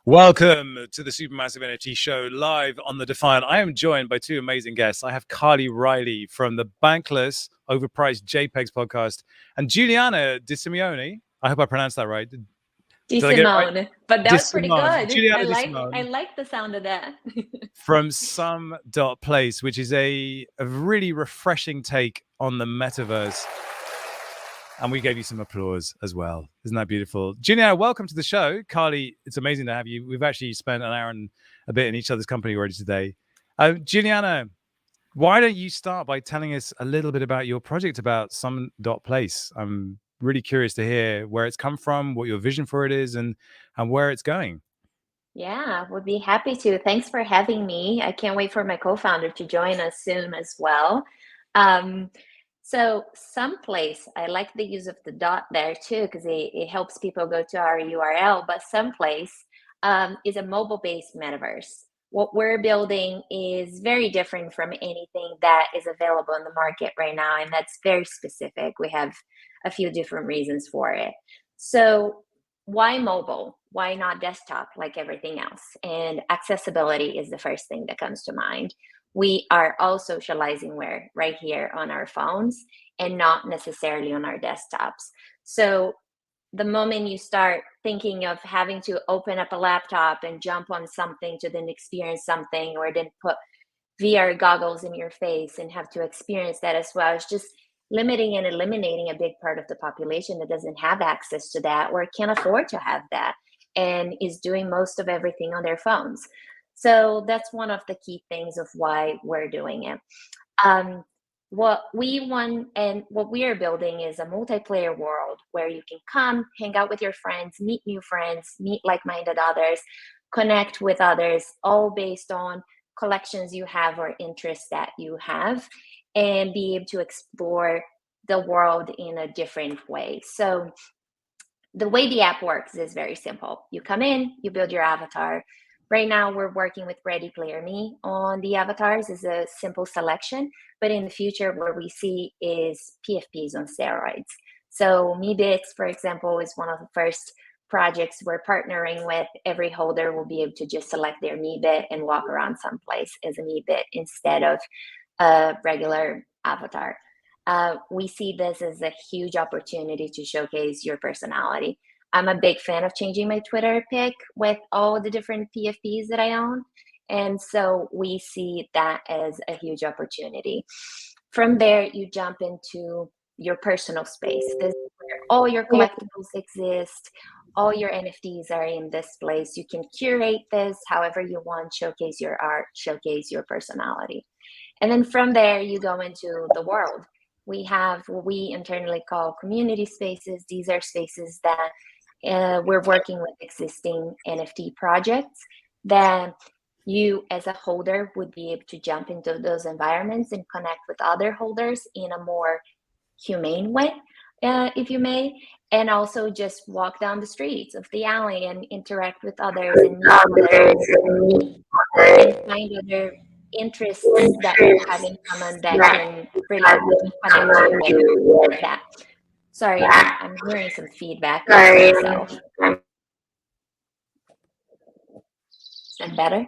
Welcome to the Supermassive NFT Show live on the Defiant. I am joined by two amazing guests. I have Reilly from the Bankless Overpriced JPEGs podcast and Julianna DiSimone. I hope I pronounced that right. Did I get it right? But that was pretty good. Julianna I like the sound of that. From Some.place, which is a really refreshing take on the Metaverse. And we gave you some applause as well. Isn't that beautiful? Julianna, welcome to the show. Carly, it's amazing to have you. We've actually spent an hour and a bit in each other's company already today. Julianna, why don't you start by telling us a little bit about your project about Some.place? I'm really curious to hear where it's come from, what your vision for it is, and where it's going. Yeah, would be happy to. Thanks for having me. I can't wait for my co-founder to join us soon as well. So Some.place, I like the use of the dot there too, because it helps people go to our URL, but Some.place is a mobile-based metaverse. What we're building is very different from anything that is available in the market right now, and that's very specific. We have a few different reasons for it. So why mobile? Why not desktop like everything else? And accessibility is the first thing that comes to mind. We are all socializing right here on our phones and not necessarily on our desktops. So the moment you start thinking of having to open up a laptop and jump on something to then experience something, or then put VR goggles in your face and have to experience that as well, it's just limiting and eliminating a big part of the population that doesn't have access to that or can't afford to have that and is doing most of everything on their phones. So that's one of the key things of why we're doing it. What we want and what we are building is a multiplayer world where you can come, hang out with your friends, meet new friends, meet like-minded others, connect with others, all based on collections you have or interests that you have, and be able to explore the world in a different way. So the way the app works is very simple. You come in, you build your avatar. Right now, we're working with Ready Player Me on the avatars as a simple selection, but in the future, what we see is PFPs on steroids. So MeBits, for example, is one of the first projects we're partnering with. Every holder will be able to just select their MeBit and walk around Some.place as a MeBit instead of a regular avatar. We see this as a huge opportunity to showcase your personality. I'm a big fan of changing my Twitter pic with all the different PFPs that I own. And so we see that as a huge opportunity. From there, you jump into your personal space. This is where all your collectibles exist. All your NFTs are in this place. You can curate this however you want, showcase your art, showcase your personality. And then from there, you go into the world. We have what we internally call community spaces. These are spaces that we're working with existing NFT projects that you as a holder would be able to jump into those environments and connect with other holders in a more humane way, if you may, and also just walk down the streets of the alley and interact with others and meet others and find other interests that you have in common that can really connect you with that. Sorry, I'm hearing some feedback myself. Is that better?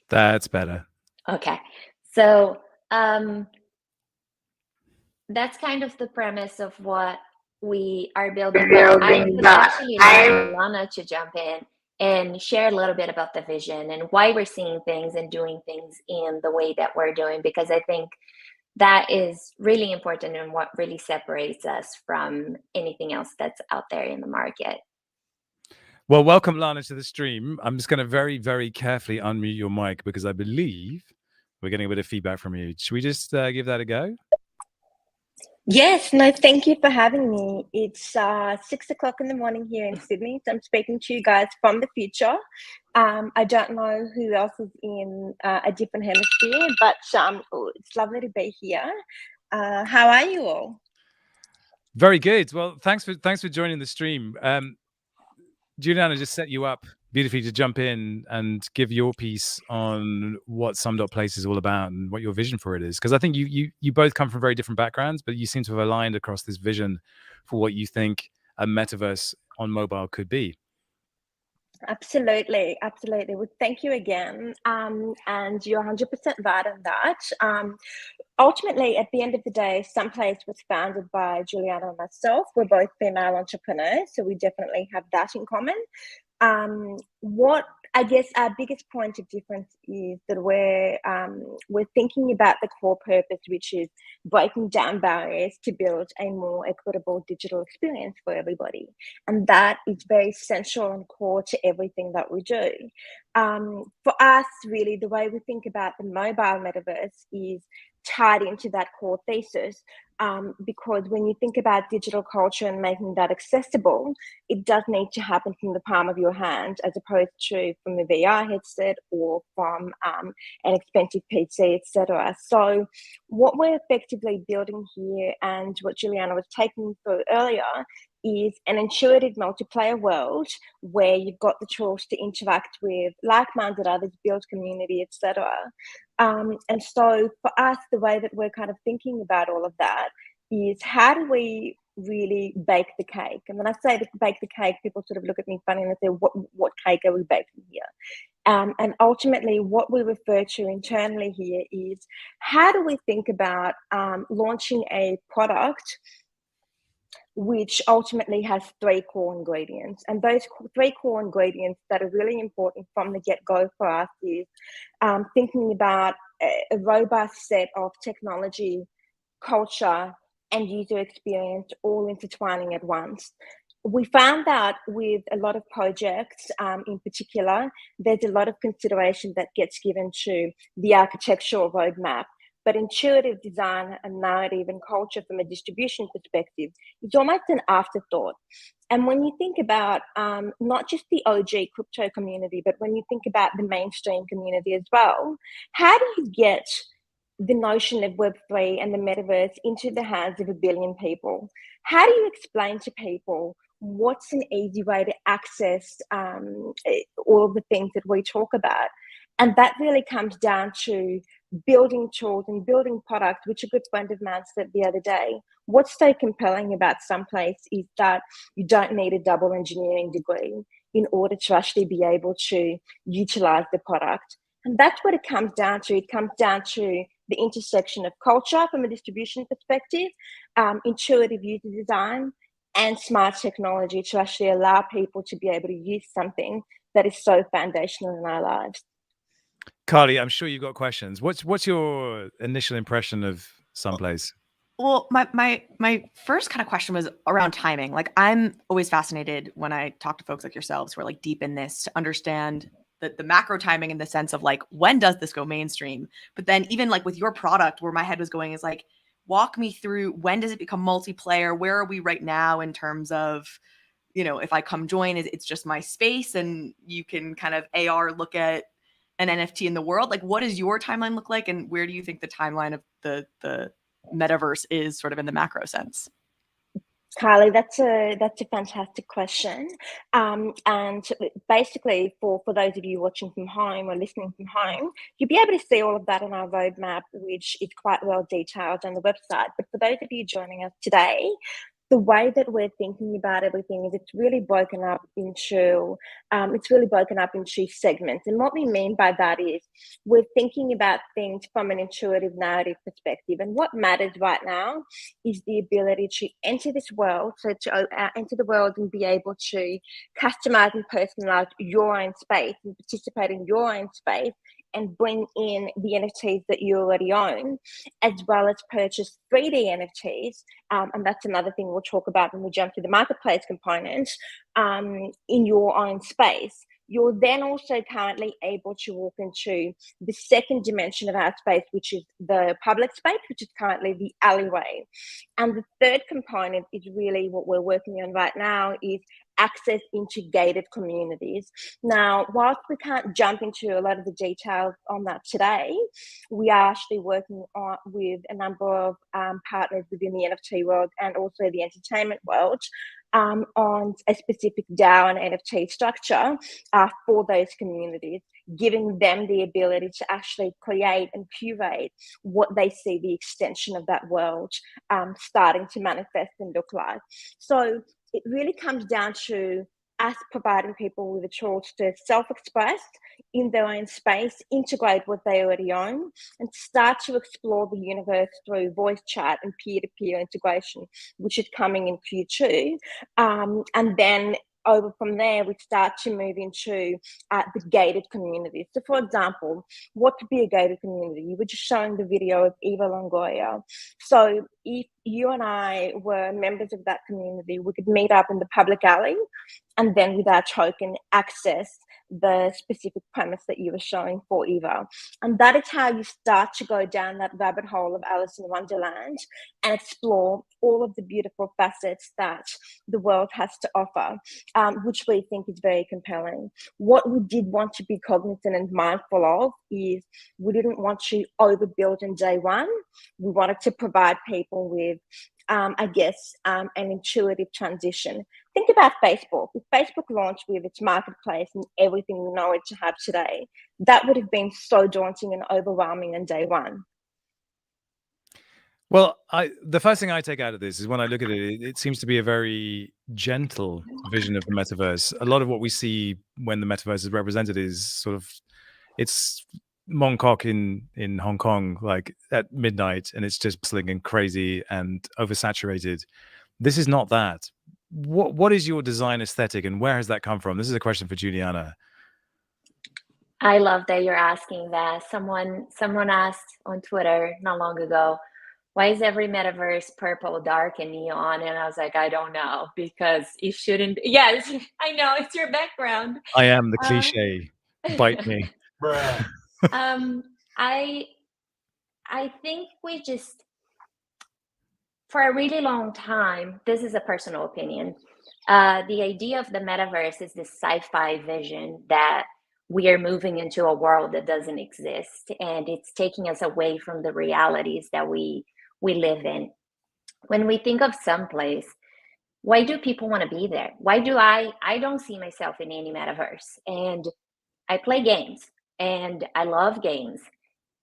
That's better. Okay. So that's kind of the premise of what we are building. I would actually like Lana to jump in and share a little bit about the vision and why we're seeing things and doing things in the way that we're doing, because I think that is really important and what really separates us from anything else that's out there in the market. Well, welcome, Lana, to the stream. I'm just going to very, very carefully unmute your mic because I believe we're getting a bit of feedback from you. Should we just give that a go? Yes, no, thank you for having me. It's 6 o'clock in the morning here in Sydney, so I'm speaking to you guys from the future. I don't know who else is in a different hemisphere, but it's lovely to be here. How are you all? Very good. Well, thanks for joining the stream. Julianna just set you up beautifully to jump in and give your piece on what Some.place is all about and what your vision for it is. Because I think you both come from very different backgrounds, but you seem to have aligned across this vision for what you think a metaverse on mobile could be. Absolutely, absolutely. Well, thank you again. And you're 100% right on that. Ultimately, at the end of the day, Some.place was founded by Julianna and myself. We're both female entrepreneurs, so we definitely have that in common. What I guess our biggest point of difference is that we're thinking about the core purpose, which is breaking down barriers to build a more equitable digital experience for everybody, and that is very central and core to everything that we do. For us, really, the way we think about the mobile metaverse is tied into that core thesis. Because when you think about digital culture and making that accessible, it does need to happen from the palm of your hand as opposed to from a VR headset or from an expensive PC, etc. So what we're effectively building here, and what Julianna was taking through earlier, is an intuitive multiplayer world where you've got the tools to interact with like-minded others, build community, etc. And so for us, the way that we're kind of thinking about all of that is, how do we really bake the cake? And when I say bake the cake, people sort of look at me funny and they say, what cake are we baking here? And ultimately, what we refer to internally here is, how do we think about launching a product which ultimately has 3 core ingredients. And those 3 core ingredients that are really important from the get-go for us is thinking about a robust set of technology, culture, and user experience all intertwining at once. We found that with a lot of projects in particular, there's a lot of consideration that gets given to the architectural roadmap. But intuitive design and narrative and culture from a distribution perspective is almost an afterthought. And when you think about not just the OG crypto community, but when you think about the mainstream community as well, how do you get the notion of Web3 and the metaverse into the hands of 1 billion people? How do you explain to people what's an easy way to access all of the things that we talk about? And that really comes down to building tools and building products, which a good friend of mine said the other day. What's so compelling about Some.place is that you don't need a double engineering degree in order to actually be able to utilize the product. And that's what it comes down to. It comes down to the intersection of culture from a distribution perspective, intuitive user design, and smart technology to actually allow people to be able to use something that is so foundational in our lives. Carly, I'm sure you've got questions. What's your initial impression of Some.place? Well, my first kind of question was around timing. Like, I'm always fascinated when I talk to folks like yourselves who are like deep in this to understand the macro timing in the sense of like, when does this go mainstream? But then even like with your product, where my head was going is like, walk me through, when does it become multiplayer? Where are we right now in terms of, you know, if I come join, it's just my space and you can kind of AR look at an NFT in the world? Like, what does your timeline look like? And where do you think the timeline of the metaverse is sort of in the macro sense? Carly, that's a fantastic question. And basically, for those of you watching from home or listening from home, you'll be able to see all of that on our roadmap, which is quite well detailed on the website. But for those of you joining us today, the way that we're thinking about everything is it's really broken up into segments. And what we mean by that is we're thinking about things from an intuitive narrative perspective. And what matters right now is the ability to enter this world, so to enter the world and be able to customize and personalize your own space and participate in your own space and bring in the NFTs that you already own, as well as purchase 3D NFTs. And that's another thing we'll talk about when we jump to the marketplace component, in your own space. You're then also currently able to walk into the second dimension of our space, which is the public space, which is currently the alleyway. And the third component is really what we're working on right now, is access into gated communities. Now, whilst we can't jump into a lot of the details on that today, we are actually working with a number of partners within the NFT world and also the entertainment world on a specific DAO and NFT structure for those communities, giving them the ability to actually create and curate what they see the extension of that world starting to manifest and look like. So it really comes down to us providing people with a choice to self-express in their own space, integrate what they already own, and start to explore the universe through voice chat and peer-to-peer integration, which is coming in Q2. And then over from there, we start to move into the gated community. So, for example, what could be a gated community? You were just showing the video of Eva Longoria. So, if you and I were members of that community, we could meet up in the public alley and then with our token access the specific premise that you were showing for Eva. And that is how you start to go down that rabbit hole of Alice in Wonderland and explore all of the beautiful facets that the world has to offer, which we think is very compelling. What we did want to be cognizant and mindful of is we didn't want to overbuild in day one. We wanted to provide people with an intuitive transition. Think about Facebook. If Facebook launched with its marketplace and everything we know it to have today, that would have been so daunting and overwhelming on day one. Well, the first thing I take out of this is when I look at it, it seems to be a very gentle vision of the metaverse. A lot of what we see when the metaverse is represented is sort of, it's Mongkok in Hong Kong, like at midnight, and it's just bustling and crazy and oversaturated. This is not that. What is your design aesthetic, and where has that come from? This is a question for Julianna. I love that you're asking that. Someone asked on Twitter not long ago, why is every metaverse purple, dark, and neon? And I was like, I don't know, because it shouldn't. Yes, I know, it's your background. I am the cliche. Bite me. I think we just, for a really long time, this is a personal opinion, the idea of the metaverse is this sci-fi vision that we are moving into a world that doesn't exist, and it's taking us away from the realities that we live in. When we think of Some.place, why do people want to be there? Why do I don't see myself in any metaverse, and I play games and I love games,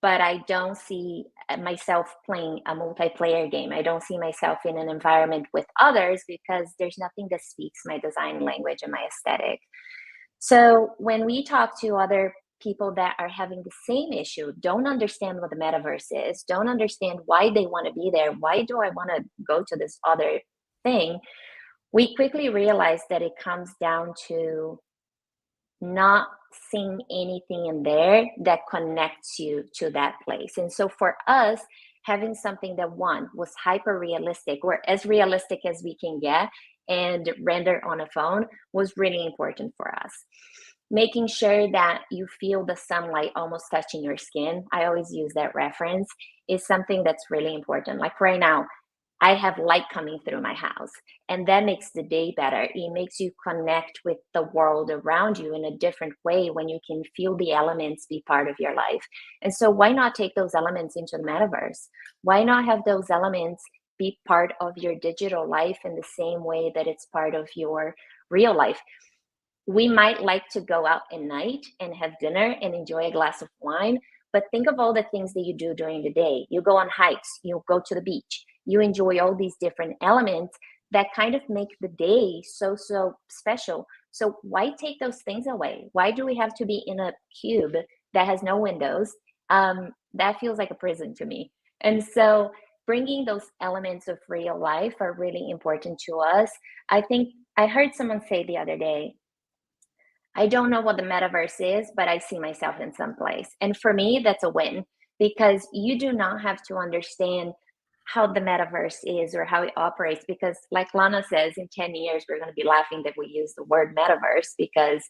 but I don't see myself playing a multiplayer game. I don't see myself in an environment with others because there's nothing that speaks my design language and my aesthetic. So when we talk to other people that are having the same issue, don't understand what the metaverse is, don't understand why they want to be there, why do I want to go to this other thing, we quickly realize that it comes down to not seeing anything in there that connects you to that place. And so for us, having something that one was hyper realistic, or as realistic as we can get and render on a phone, was really important for us. Making sure that you feel the sunlight almost touching your skin, I always use that reference, is something that's really important. Like right now, I have light coming through my house, and that makes the day better. It makes you connect with the world around you in a different way when you can feel the elements be part of your life. And so why not take those elements into the metaverse? Why not have those elements be part of your digital life in the same way that it's part of your real life? We might like to go out at night and have dinner and enjoy a glass of wine, but think of all the things that you do during the day. You go on hikes, you go to the beach, you enjoy all these different elements that kind of make the day so special. So why take those things away? Why do we have to be in a cube that has no windows? That feels like a prison to me. And so bringing those elements of real life are really important to us. I think I heard someone say the other day, I don't know what the metaverse is, but I see myself in Some.place. And for me, that's a win, because you do not have to understand how the metaverse is or how it operates, because like Lana says, in 10 years, we're going to be laughing that we use the word metaverse, because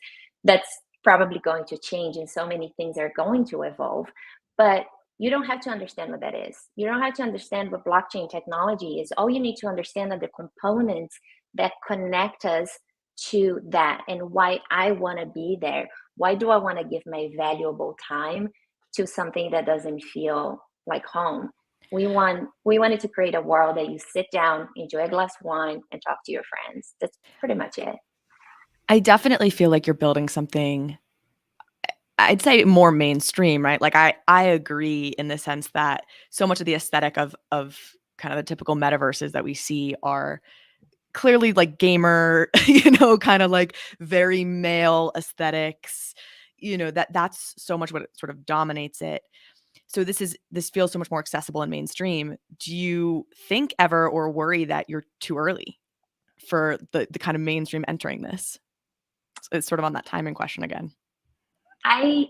that's probably going to change and so many things are going to evolve. But you don't have to understand what that is. You don't have to understand what blockchain technology is. All you need to understand are the components that connect us to that, and why I want to be there. Why do I want to give my valuable time to something that doesn't feel like home? We wanted to create a world that you sit down, enjoy a glass of wine, and talk to your friends. That's pretty much it. I definitely feel like you're building something, I'd say, more mainstream, right? Like I agree in the sense that so much of the aesthetic of kind of the typical metaverses that we see are clearly like gamer, you know, kind of like very male aesthetics, you know, that's so much what sort of dominates it. So this feels so much more accessible and mainstream. Do you think ever or worry that you're too early for the kind of mainstream entering this? It's sort of on that timing question again. I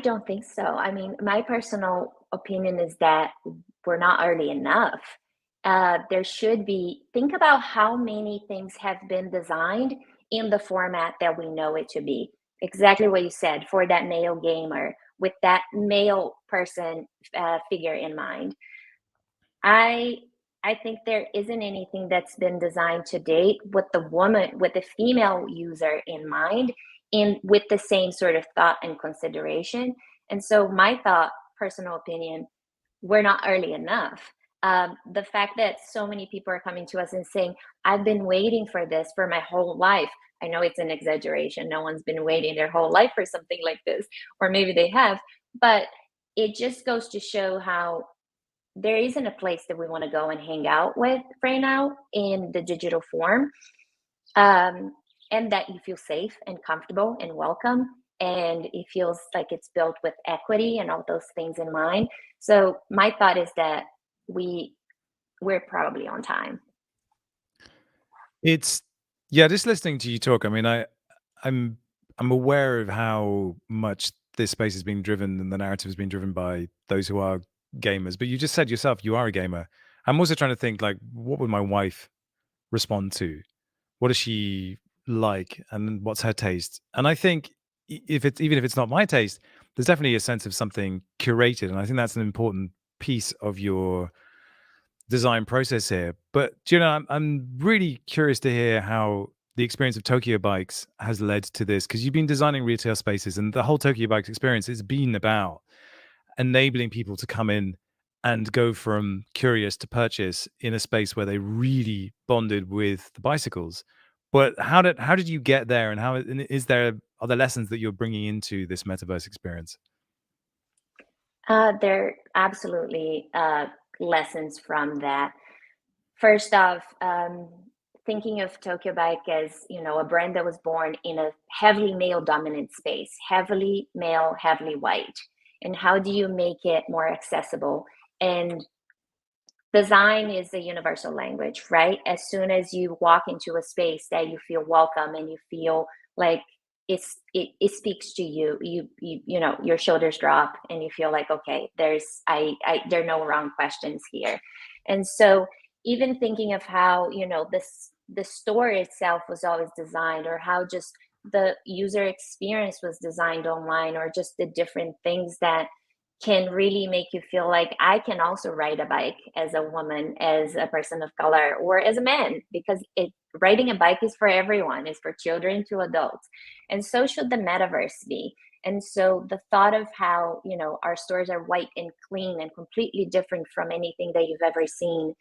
don't think so. I mean, my personal opinion is that we're not early enough. There should be, think about how many things have been designed in the format that we know it to be. Exactly what you said, for that male gamer with that male person figure in mind. I think there isn't anything that's been designed to date with the female user in mind, with the same sort of thought and consideration. And so my personal opinion, we're not early enough. The fact that so many people are coming to us and saying, I've been waiting for this for my whole life. I know it's an exaggeration. No one's been waiting their whole life for something like this, or maybe they have, but it just goes to show how there isn't a place that we want to go and hang out with right now in the digital form. And that you feel safe and comfortable and welcome. And it feels like it's built with equity and all those things in mind. So my thought is that we're probably on time. It's just listening to you talk. I mean, I'm aware of how much this space is being driven and the narrative is being driven by those who are gamers. But you just said yourself you are a gamer. I'm also trying to think, like, what would my wife respond to? What does she like, and what's her taste? And I think even if it's not my taste, there's definitely a sense of something curated, and I think that's an important piece of your design process here. But I'm really curious to hear how the experience of Tokyo Bikes has led to this, because you've been designing retail spaces, and the whole Tokyo Bikes experience has been about enabling people to come in and go from curious to purchase in a space where they really bonded with the bicycles. But how did you get there, and are there lessons that you're bringing into this metaverse experience? There are absolutely lessons from that. First off, thinking of Tokyo Bike as, a brand that was born in a heavily male dominant space, heavily male, heavily white. And how do you make it more accessible? And design is a universal language, right? As soon as you walk into a space that you feel welcome and you feel like it speaks to you, your shoulders drop and you feel like, okay, there are no wrong questions here. And so even thinking of how, the store itself was always designed, or how just the user experience was designed online, or just the different things that can really make you feel like I can also ride a bike as a woman, as a person of color, or as a man, because riding a bike is for everyone, is for children to adults. And so should the metaverse be. And so the thought of how, our stores are white and clean and completely different from anything that you've ever seen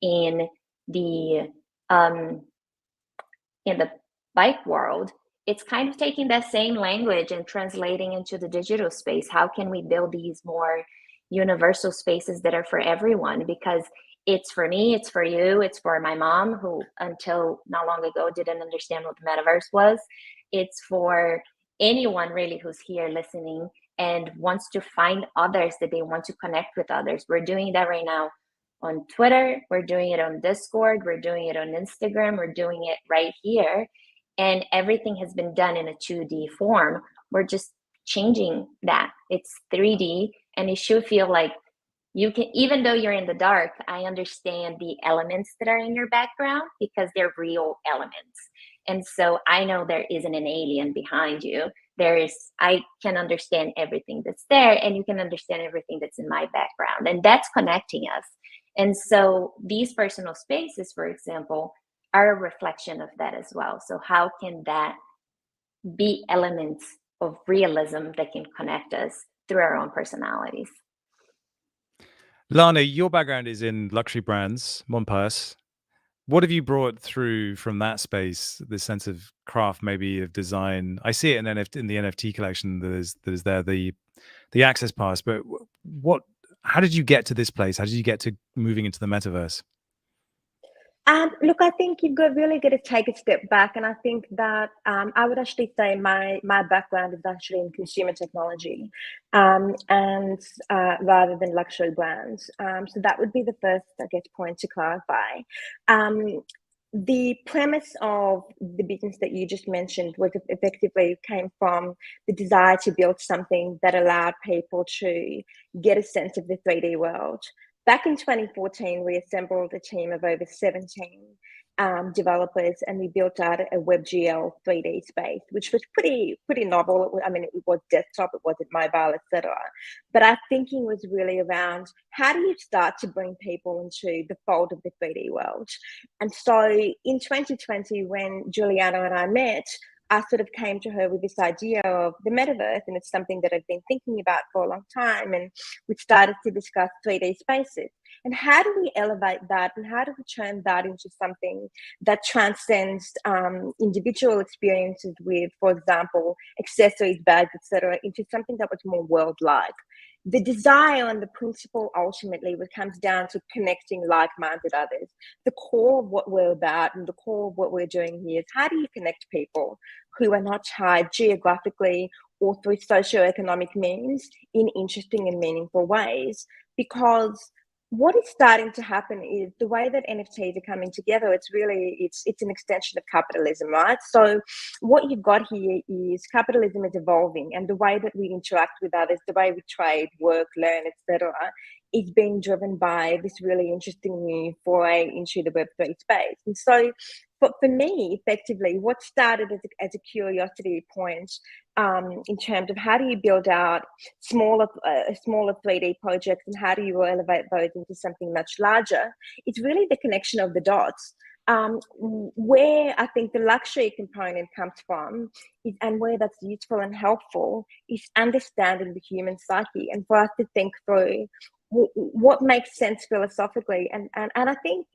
in the bike world, it's kind of taking that same language and translating into the digital space. How can we build these more universal spaces that are for everyone? Because it's for me, it's for you, it's for my mom, who until not long ago didn't understand what the metaverse was. It's for anyone really who's here listening and wants to find others, that they want to connect with others. We're doing that right now on Twitter, we're doing it on Discord, we're doing it on Instagram, we're doing it right here. And everything has been done in a 2D form. We're just changing that. It's 3D, and it should feel like you can, even though you're in the dark, I understand the elements that are in your background because they're real elements. And so I know there isn't an alien behind you. I can understand everything that's there, and you can understand everything that's in my background. And that's connecting us. And so these personal spaces, for example, are a reflection of that as well. So how can that be elements of realism that can connect us through our own personalities? Lana, your background is in luxury brands, Some.place. What have you brought through from that space, this sense of craft, maybe of design? I see it in the NFT collection that is there, the access pass. But how did you get to this place? How did you get to moving into the metaverse? Look, I think you've really got to take a step back, and I think that I would actually say my background is actually in consumer technology, and rather than luxury brands. So that would be the first, I guess, point to clarify. The premise of the business that you just mentioned was effectively came from the desire to build something that allowed people to get a sense of the 3D world. Back in 2014, we assembled a team of over 17 developers, and we built out a WebGL 3D space, which was pretty novel. I mean, it was desktop, it wasn't mobile, etc. But our thinking was really around how do you start to bring people into the fold of the 3D world. And so in 2020, when Julianna and I met, I sort of came to her with this idea of the metaverse, and it's something that I've been thinking about for a long time. And we started to discuss 3D spaces. And how do we elevate that, and how do we turn that into something that transcends individual experiences with, for example, accessories, bags, etc., into something that was more world-like? The desire and the principle ultimately comes down to connecting like-minded others. The core of what we're about and the core of what we're doing here is how do you connect people who are not tied geographically or through socioeconomic means in interesting and meaningful ways? Because what is starting to happen is the way that NFTs are coming together, it's an extension of capitalism, right? So what you've got here is capitalism is evolving, and the way that we interact with others, the way we trade, work, learn, etc., is being driven by this really interesting new foray into the Web3 space. And so for me, effectively, what started as a curiosity point in terms of how do you build out smaller 3D projects and how do you elevate those into something much larger, it's really the connection of the dots. Where I think the luxury component comes from is, and where that's useful and helpful, is understanding the human psyche and for us to think through what makes sense philosophically. And I think,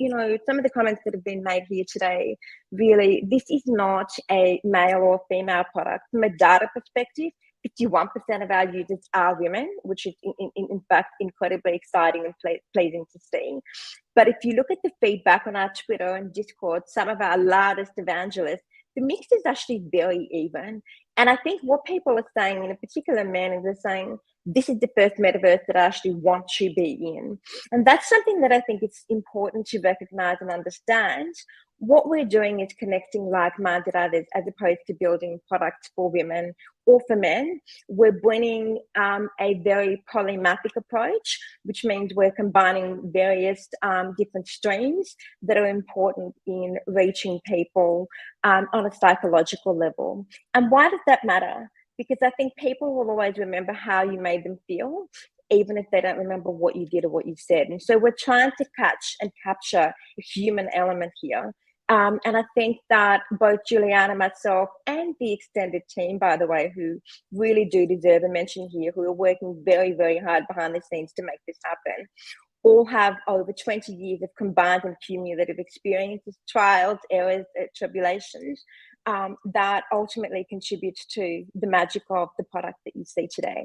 some of the comments that have been made here today, really, this is not a male or female product. From a data perspective, 51% of our users are women, which is in fact incredibly exciting and pleasing to see. But if you look at the feedback on our Twitter and Discord, some of our largest evangelists, the mix is actually very even. And I think what people are saying in a particular manner, they're saying, this is the first metaverse that I actually want to be in. And that's something that I think it's important to recognize and understand. What we're doing is connecting like-minded others as opposed to building products for women or for men. We're bringing a very polymathic approach, which means we're combining various different streams that are important in reaching people on a psychological level. And why does that matter? Because I think people will always remember how you made them feel, even if they don't remember what you did or what you said. And so we're trying to catch and capture a human element here. And I think that both Julianna, myself, and the extended team, by the way, who really do deserve a mention here, who are working very, very hard behind the scenes to make this happen, all have over 20 years of combined and cumulative experiences, trials, errors, tribulations, that ultimately contributes to the magic of the product that you see today.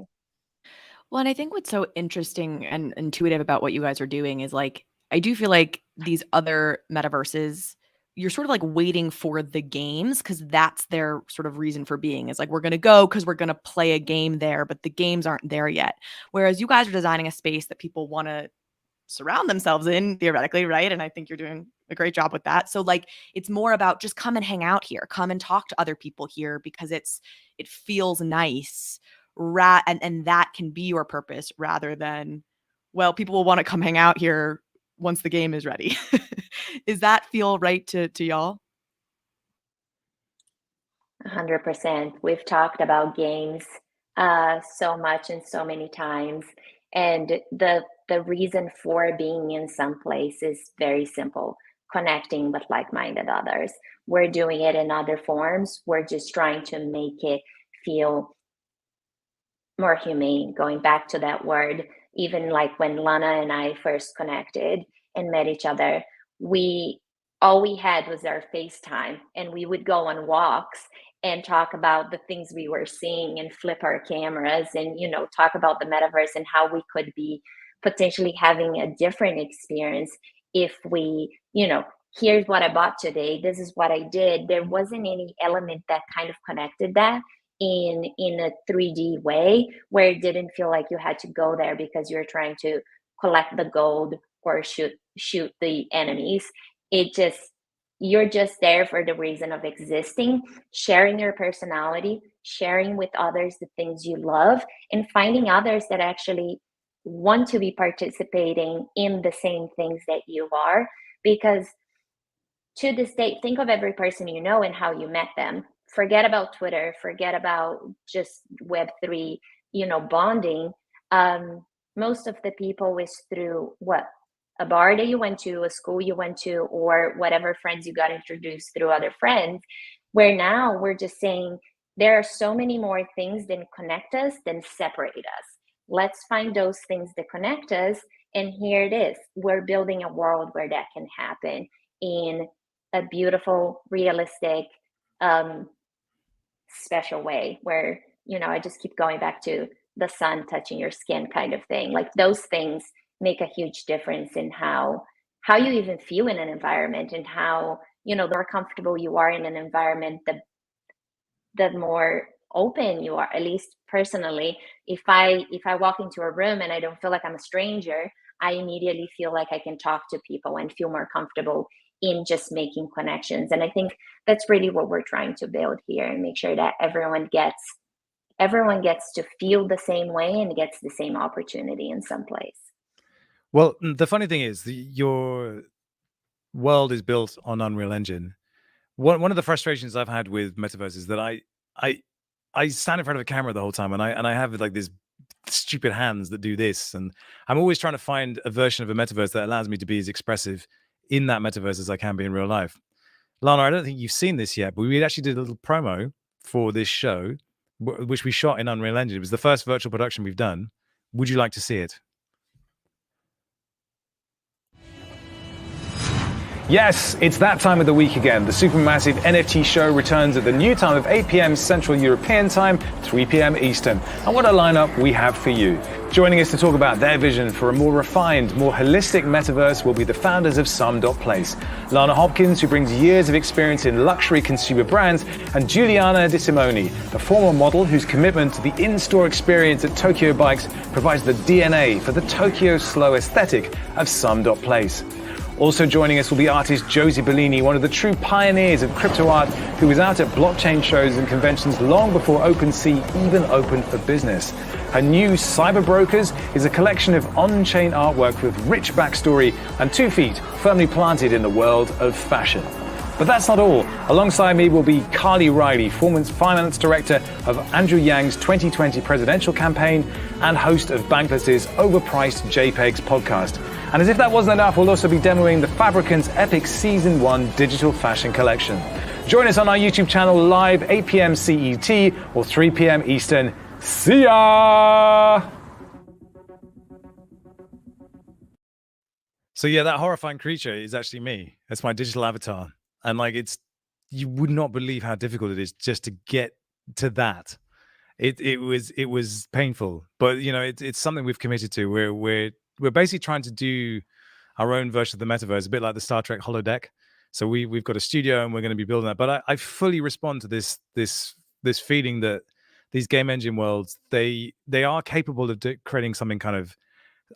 Well, and I think what's so interesting and intuitive about what you guys are doing is like, I do feel like these other metaverses, you're sort of like waiting for the games because that's their sort of reason for being. Is like, we're going to go because we're going to play a game there, but the games aren't there yet. Whereas you guys are designing a space that people want to surround themselves in, theoretically, right? And I think you're doing a great job with that. So like, it's more about just come and hang out here, come and talk to other people here because it feels nice. And that can be your purpose rather than, well, people will want to come hang out here once the game is ready. Is that feel right to y'all? 100%. We've talked about games so much and so many times. And the reason for being in Some.place is very simple: connecting with like-minded others. We're doing it in other forms. We're just trying to make it feel more humane, going back to that word. Even like when Lana and I first connected and met each other, all we had was our FaceTime, and we would go on walks and talk about the things we were seeing and flip our cameras and, talk about the metaverse and how we could be potentially having a different experience if we, here's what I bought today, this is what I did. There wasn't any element that kind of connected that in a 3D way, where it didn't feel like you had to go there because you're trying to collect the gold or shoot the enemies. You're just there for the reason of existing, sharing your personality, sharing with others the things you love, and finding others that actually want to be participating in the same things that you are. Because to this day, think of every person you know and how you met them. Forget about Twitter, forget about just Web3, bonding. Most of the people was through what? A bar that you went to, a school you went to, or whatever friends you got introduced through other friends. Where now we're just saying there are so many more things that connect us than separate us. Let's find those things that connect us. And here it is. We're building a world where that can happen in a beautiful, realistic, special way where, I just keep going back to the sun touching your skin kind of thing. Like those things make a huge difference in how you even feel in an environment, and how, the more comfortable you are in an environment, the more open you are. At least personally, if I walk into a room and I don't feel like I'm a stranger, I immediately feel like I can talk to people and feel more comfortable in just making connections. And I think that's really what we're trying to build here, and make sure that everyone gets to feel the same way and gets the same opportunity in some place. Well, the funny thing is, your world is built on Unreal Engine. One of the frustrations I've had with Metaverse is that I stand in front of a camera the whole time, and I have like these stupid hands that do this, and I'm always trying to find a version of a Metaverse that allows me to be as expressive in that Metaverse as I can be in real life. Lana, I don't think you've seen this yet, but we actually did a little promo for this show, which we shot in Unreal Engine. It was the first virtual production we've done. Would you like to see it? Yes, it's that time of the week again. The supermassive NFT show returns at the new time of 8 p.m. Central European Time, 3 p.m. Eastern. And what a lineup we have for you. Joining us to talk about their vision for a more refined, more holistic metaverse will be the founders of Some.place. Lana Hopkins, who brings years of experience in luxury consumer brands, and Julianna DiSimone, a former model whose commitment to the in-store experience at Tokyo Bikes provides the DNA for the Tokyo slow aesthetic of Some.place. Also joining us will be artist Josie Bellini, one of the true pioneers of crypto art, who was out at blockchain shows and conventions long before OpenSea even opened for business. Her new Cyberbrokers is a collection of on-chain artwork with rich backstory and 2 feet firmly planted in the world of fashion. But that's not all. Alongside me will be Reilly, former finance director of Andrew Yang's 2020 presidential campaign and host of Bankless's Overpriced JPEGs podcast. And as if that wasn't enough, we'll also be demoing the Fabricant's epic Season 1 digital fashion collection. Join us on our YouTube channel live 8 p.m. CET or 3 p.m. Eastern. See ya! So yeah, that horrifying creature is actually me. That's my digital avatar. And like, you would not believe how difficult it is just to get to that. It was painful, but it's something we've committed to. We're basically trying to do our own version of the metaverse, a bit like the Star Trek holodeck. So we've got a studio and we're going to be building that. But I fully respond to this feeling that these game engine worlds, they are capable of creating something kind of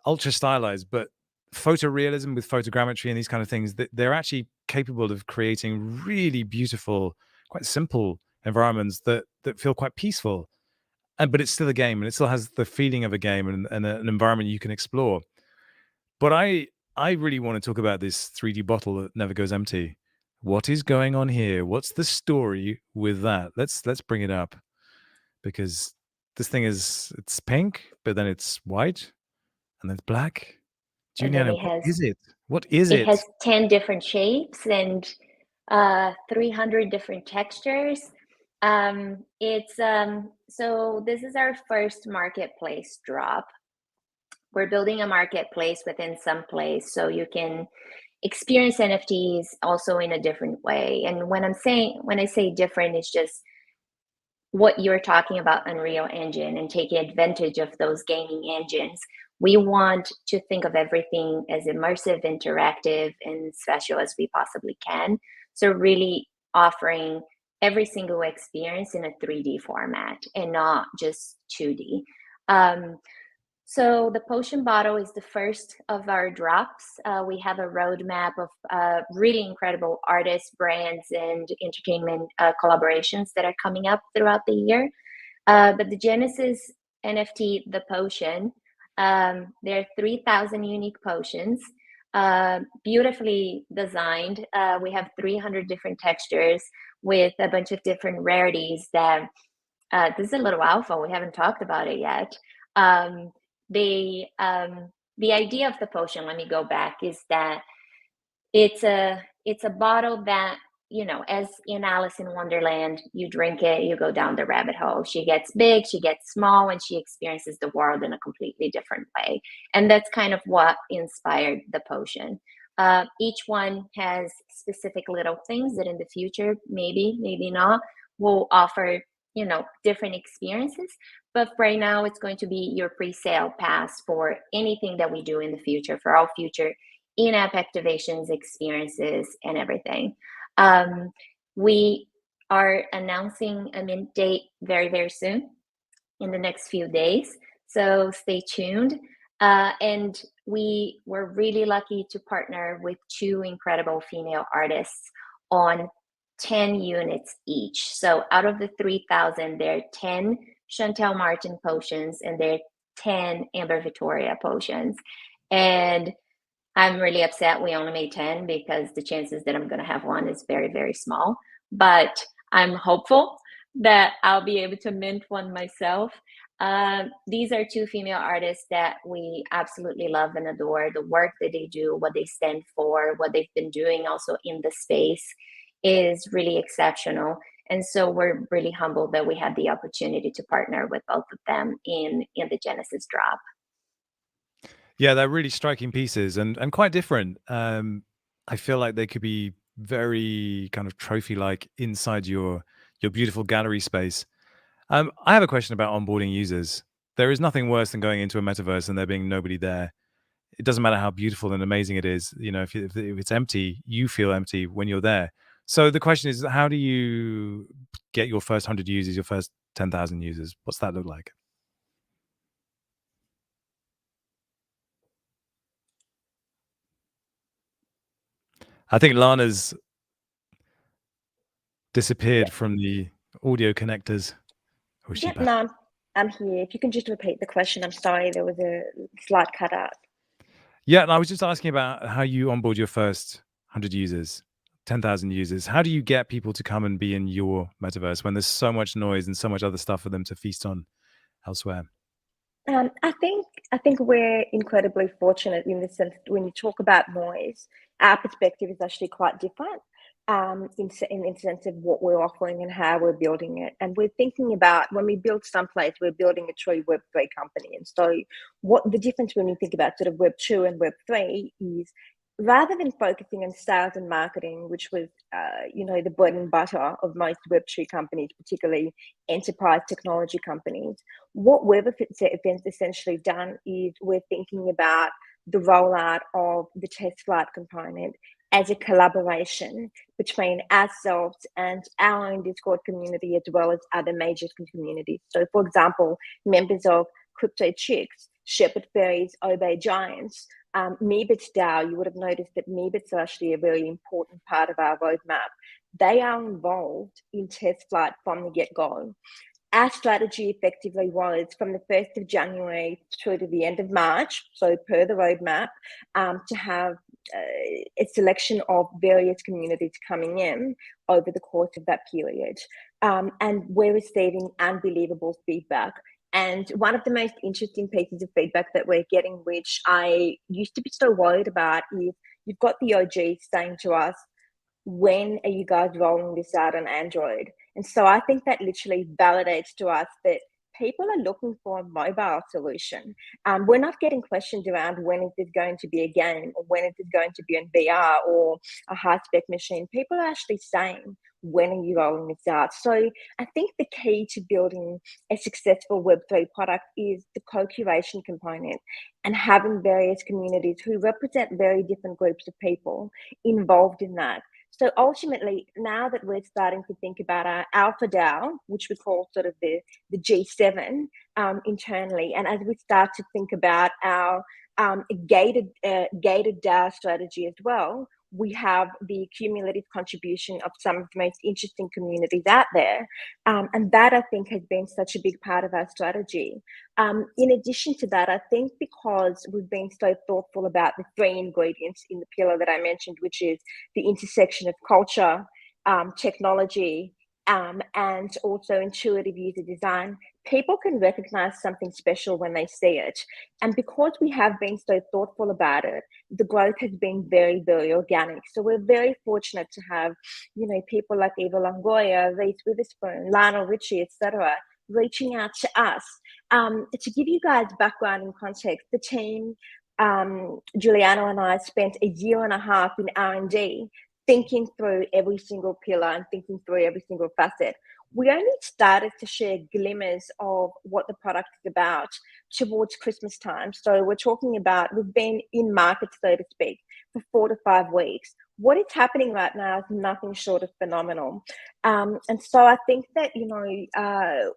ultra stylized, but photorealism with photogrammetry and these kind of things, they're actually capable of creating really beautiful, quite simple environments that feel quite peaceful. But it's still a game, and it still has the feeling of a game and an environment you can explore. But I really want to talk about this 3D bottle that never goes empty. What is going on here? What's the story with that? Let's bring it up, because this thing it's pink, but then it's white, and then it's black. Julianna, what is it? What is it? It has 10 different shapes and 300 different textures. So this is our first marketplace drop. We're building a marketplace within Some.place, so you can experience NFTs also in a different way. And when I say different, it's just what you're talking about, Unreal Engine, and taking advantage of those gaming engines. We want to think of everything as immersive, interactive, and special as we possibly can. So really offering every single experience in a 3D format and not just 2D. So the potion bottle is the first of our drops. We have a roadmap of really incredible artists, brands, and entertainment collaborations that are coming up throughout the year. But the Genesis NFT, the potion, there are 3,000 unique potions, beautifully designed. We have 300 different textures with a bunch of different rarities that this is a little alpha. We haven't talked about it yet. The idea of the potion, let me go back, is that it's a bottle that, you know, as in Alice in Wonderland, you drink it, you go down the rabbit hole. She gets big, she gets small, and she experiences the world in a completely different way. And that's kind of what inspired the potion. Each one has specific little things that in the future, maybe not, will offer, you know, different experiences. But right now, it's going to be your pre-sale pass for anything that we do in the future, for all future in-app activations, experiences, and everything. We are announcing a mint date very, very soon, in the next few days. So stay tuned. And we were really lucky to partner with 2 incredible female artists on 10 units each. So out of the 3,000, there are 10 Chantel Martin potions and there are 10 Amber Victoria potions. And I'm really upset we only made 10 because the chances that I'm going to have one is very, very small. But I'm hopeful that I'll be able to mint one myself. These are 2 female artists that we absolutely love and adore. The work that they do, what they stand for, what they've been doing also in the space is really exceptional. And so we're really humbled that we had the opportunity to partner with both of them in the Genesis drop. Yeah, they're really striking pieces and quite different. I feel like they could be very kind of trophy-like inside your beautiful gallery space. I have a question about onboarding users. There is nothing worse than going into a metaverse and there being nobody there. It doesn't matter how beautiful and amazing it is. You know, if it's empty, you feel empty when you're there. So the question is, how do you get your first 100 users, your first 10,000 users? What's that look like? I think Lana's disappeared from the audio connectors. Or is she back? No, I'm here. If you can just repeat the question. I'm sorry, there was a slight cut out. Yeah, and I was just asking about how you onboard your first 100 users, 10,000 users. How do you get people to come and be in your metaverse when there's so much noise and so much other stuff for them to feast on elsewhere? I think we're incredibly fortunate in the sense that when you talk about noise, our perspective is actually quite different in the sense of what we're offering and how we're building it. And we're thinking about when we build Some.place, we're building a true Web3 company. And so what the difference when you think about sort of Web2 and Web3 is, rather than focusing on sales and marketing, which was, the bread and butter of most Web2 companies, particularly enterprise technology companies, what Web Events essentially done is we're thinking about the rollout of the test flight component as a collaboration between ourselves and our own Discord community as well as other major communities. So, for example, members of Crypto Chicks, Shepherd Fairies, Obey Giants, Meebits DAO, you would have noticed that Meebits are actually a very important part of our roadmap. They are involved in test flight from the get-go. Our strategy effectively was from the 1st of January through to the end of March, so per the roadmap, to have a selection of various communities coming in over the course of that period. And we're receiving unbelievable feedback. And one of the most interesting pieces of feedback that we're getting, which I used to be so worried about, is you've got the OGs saying to us, when are you guys rolling this out on Android? And so I think that literally validates to us that people are looking for a mobile solution. We're not getting questions around when is this going to be a game, or when is this going to be in VR or a high-spec machine. People are actually saying, when are you rolling this out? So I think the key to building a successful Web3 product is the co-curation component, and having various communities who represent very different groups of people involved in that. So ultimately, now that we're starting to think about our Alpha DAO, which we call sort of the G7 internally, and as we start to think about our gated DAO strategy as well, we have the cumulative contribution of some of the most interesting communities out there. And that, I think, has been such a big part of our strategy. In addition to that, I think because we've been so thoughtful about the 3 ingredients in the pillar that I mentioned, which is the intersection of culture, technology, and also intuitive user design, people can recognize something special when they see it. And because we have been so thoughtful about it, the growth has been very, very organic. So we're very fortunate to have, people like Eva Longoria, Reese Witherspoon, Lionel Richie, etc., reaching out to us. To give you guys background and context, the team, Julianna and I, spent a year and a half in R&D thinking through every single pillar and thinking through every single facet. We only started to share glimmers of what the product is about towards Christmas time. So we're talking about, we've been in market, so to speak, for 4 to 5 weeks. What is happening right now is nothing short of phenomenal. And so I think that,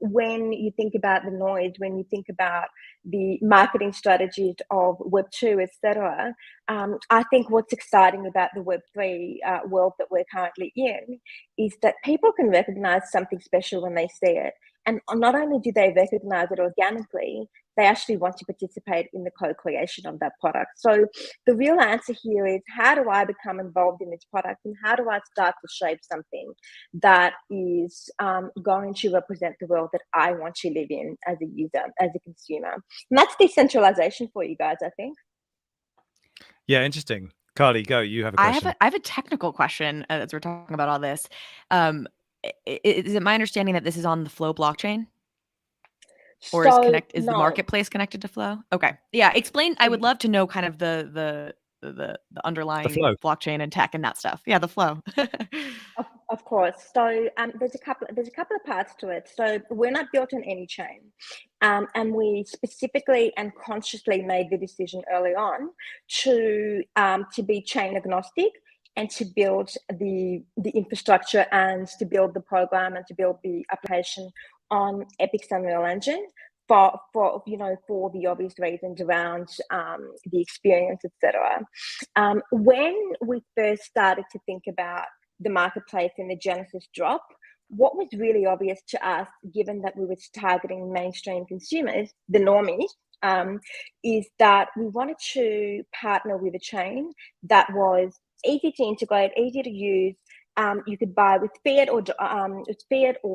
when you think about the noise, when you think about the marketing strategies of Web2, etc., I think what's exciting about the Web3 world that we're currently in is that people can recognize something special when they see it. And not only do they recognize it organically, they actually want to participate in the co-creation of that product. So the real answer here is, how do I become involved in this product, and how do I start to shape something that is going to represent the world that I want to live in as a user, as a consumer? And that's decentralization for you guys, I think. Yeah, interesting. Carly, go. You have a question. I have a technical question as we're talking about all this. Is it my understanding that this is on the Flow blockchain? Or is the marketplace connected to Flow? Okay. Yeah. Explain. I would love to know kind of the underlying blockchain and tech and that stuff. Yeah, the flow. Of course. So there's a couple of parts to it. So we're not built on any chain, and we specifically and consciously made the decision early on to be chain agnostic and to build the infrastructure and to build the program and to build the application on Epic's Unreal Engine for the obvious reasons around the experience, etc. When we first started to think about the marketplace and the Genesis drop, what was really obvious to us, given that we were targeting mainstream consumers, the normies, is that we wanted to partner with a chain that was easy to integrate, easy to use. You could buy with fiat or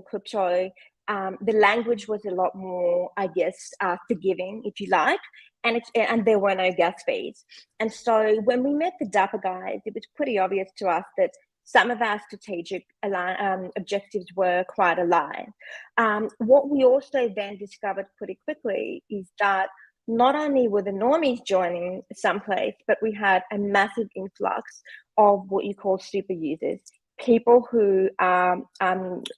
crypto. The language was a lot more, I guess, forgiving, if you like, and there were no gas fees. And so when we met the Dapper guys, it was pretty obvious to us that some of our strategic objectives were quite aligned. What we also then discovered pretty quickly is that not only were the normies joining Some.place, but we had a massive influx of what you call super users, people who are OGs,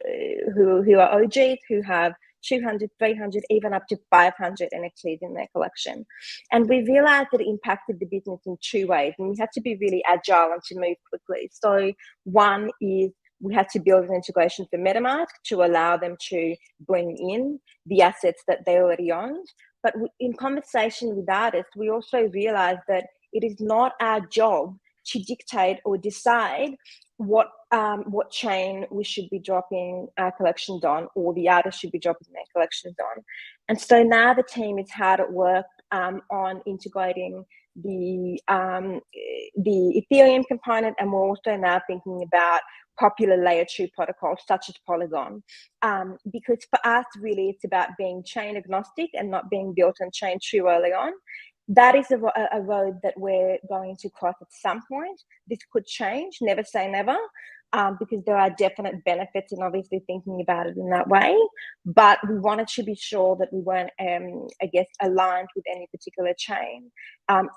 who have 200, 300, even up to 500 NFTs in their collection. And we realized that it impacted the business in 2 ways, and we had to be really agile and to move quickly. So one is we had to build an integration for MetaMask to allow them to bring in the assets that they already owned. But in conversation with artists, we also realized that it is not our job to dictate or decide what chain we should be dropping our collections on, or the artist should be dropping their collections on. And so now the team is hard at work on integrating the Ethereum component, and we're also now thinking about popular layer 2 protocols such as Polygon, because for us really it's about being chain agnostic and not being built on chain too early on. That is a road that we're going to cross at some point. This could change, never say never, because there are definite benefits in obviously thinking about it in that way. But we wanted to be sure that we weren't, aligned with any particular chain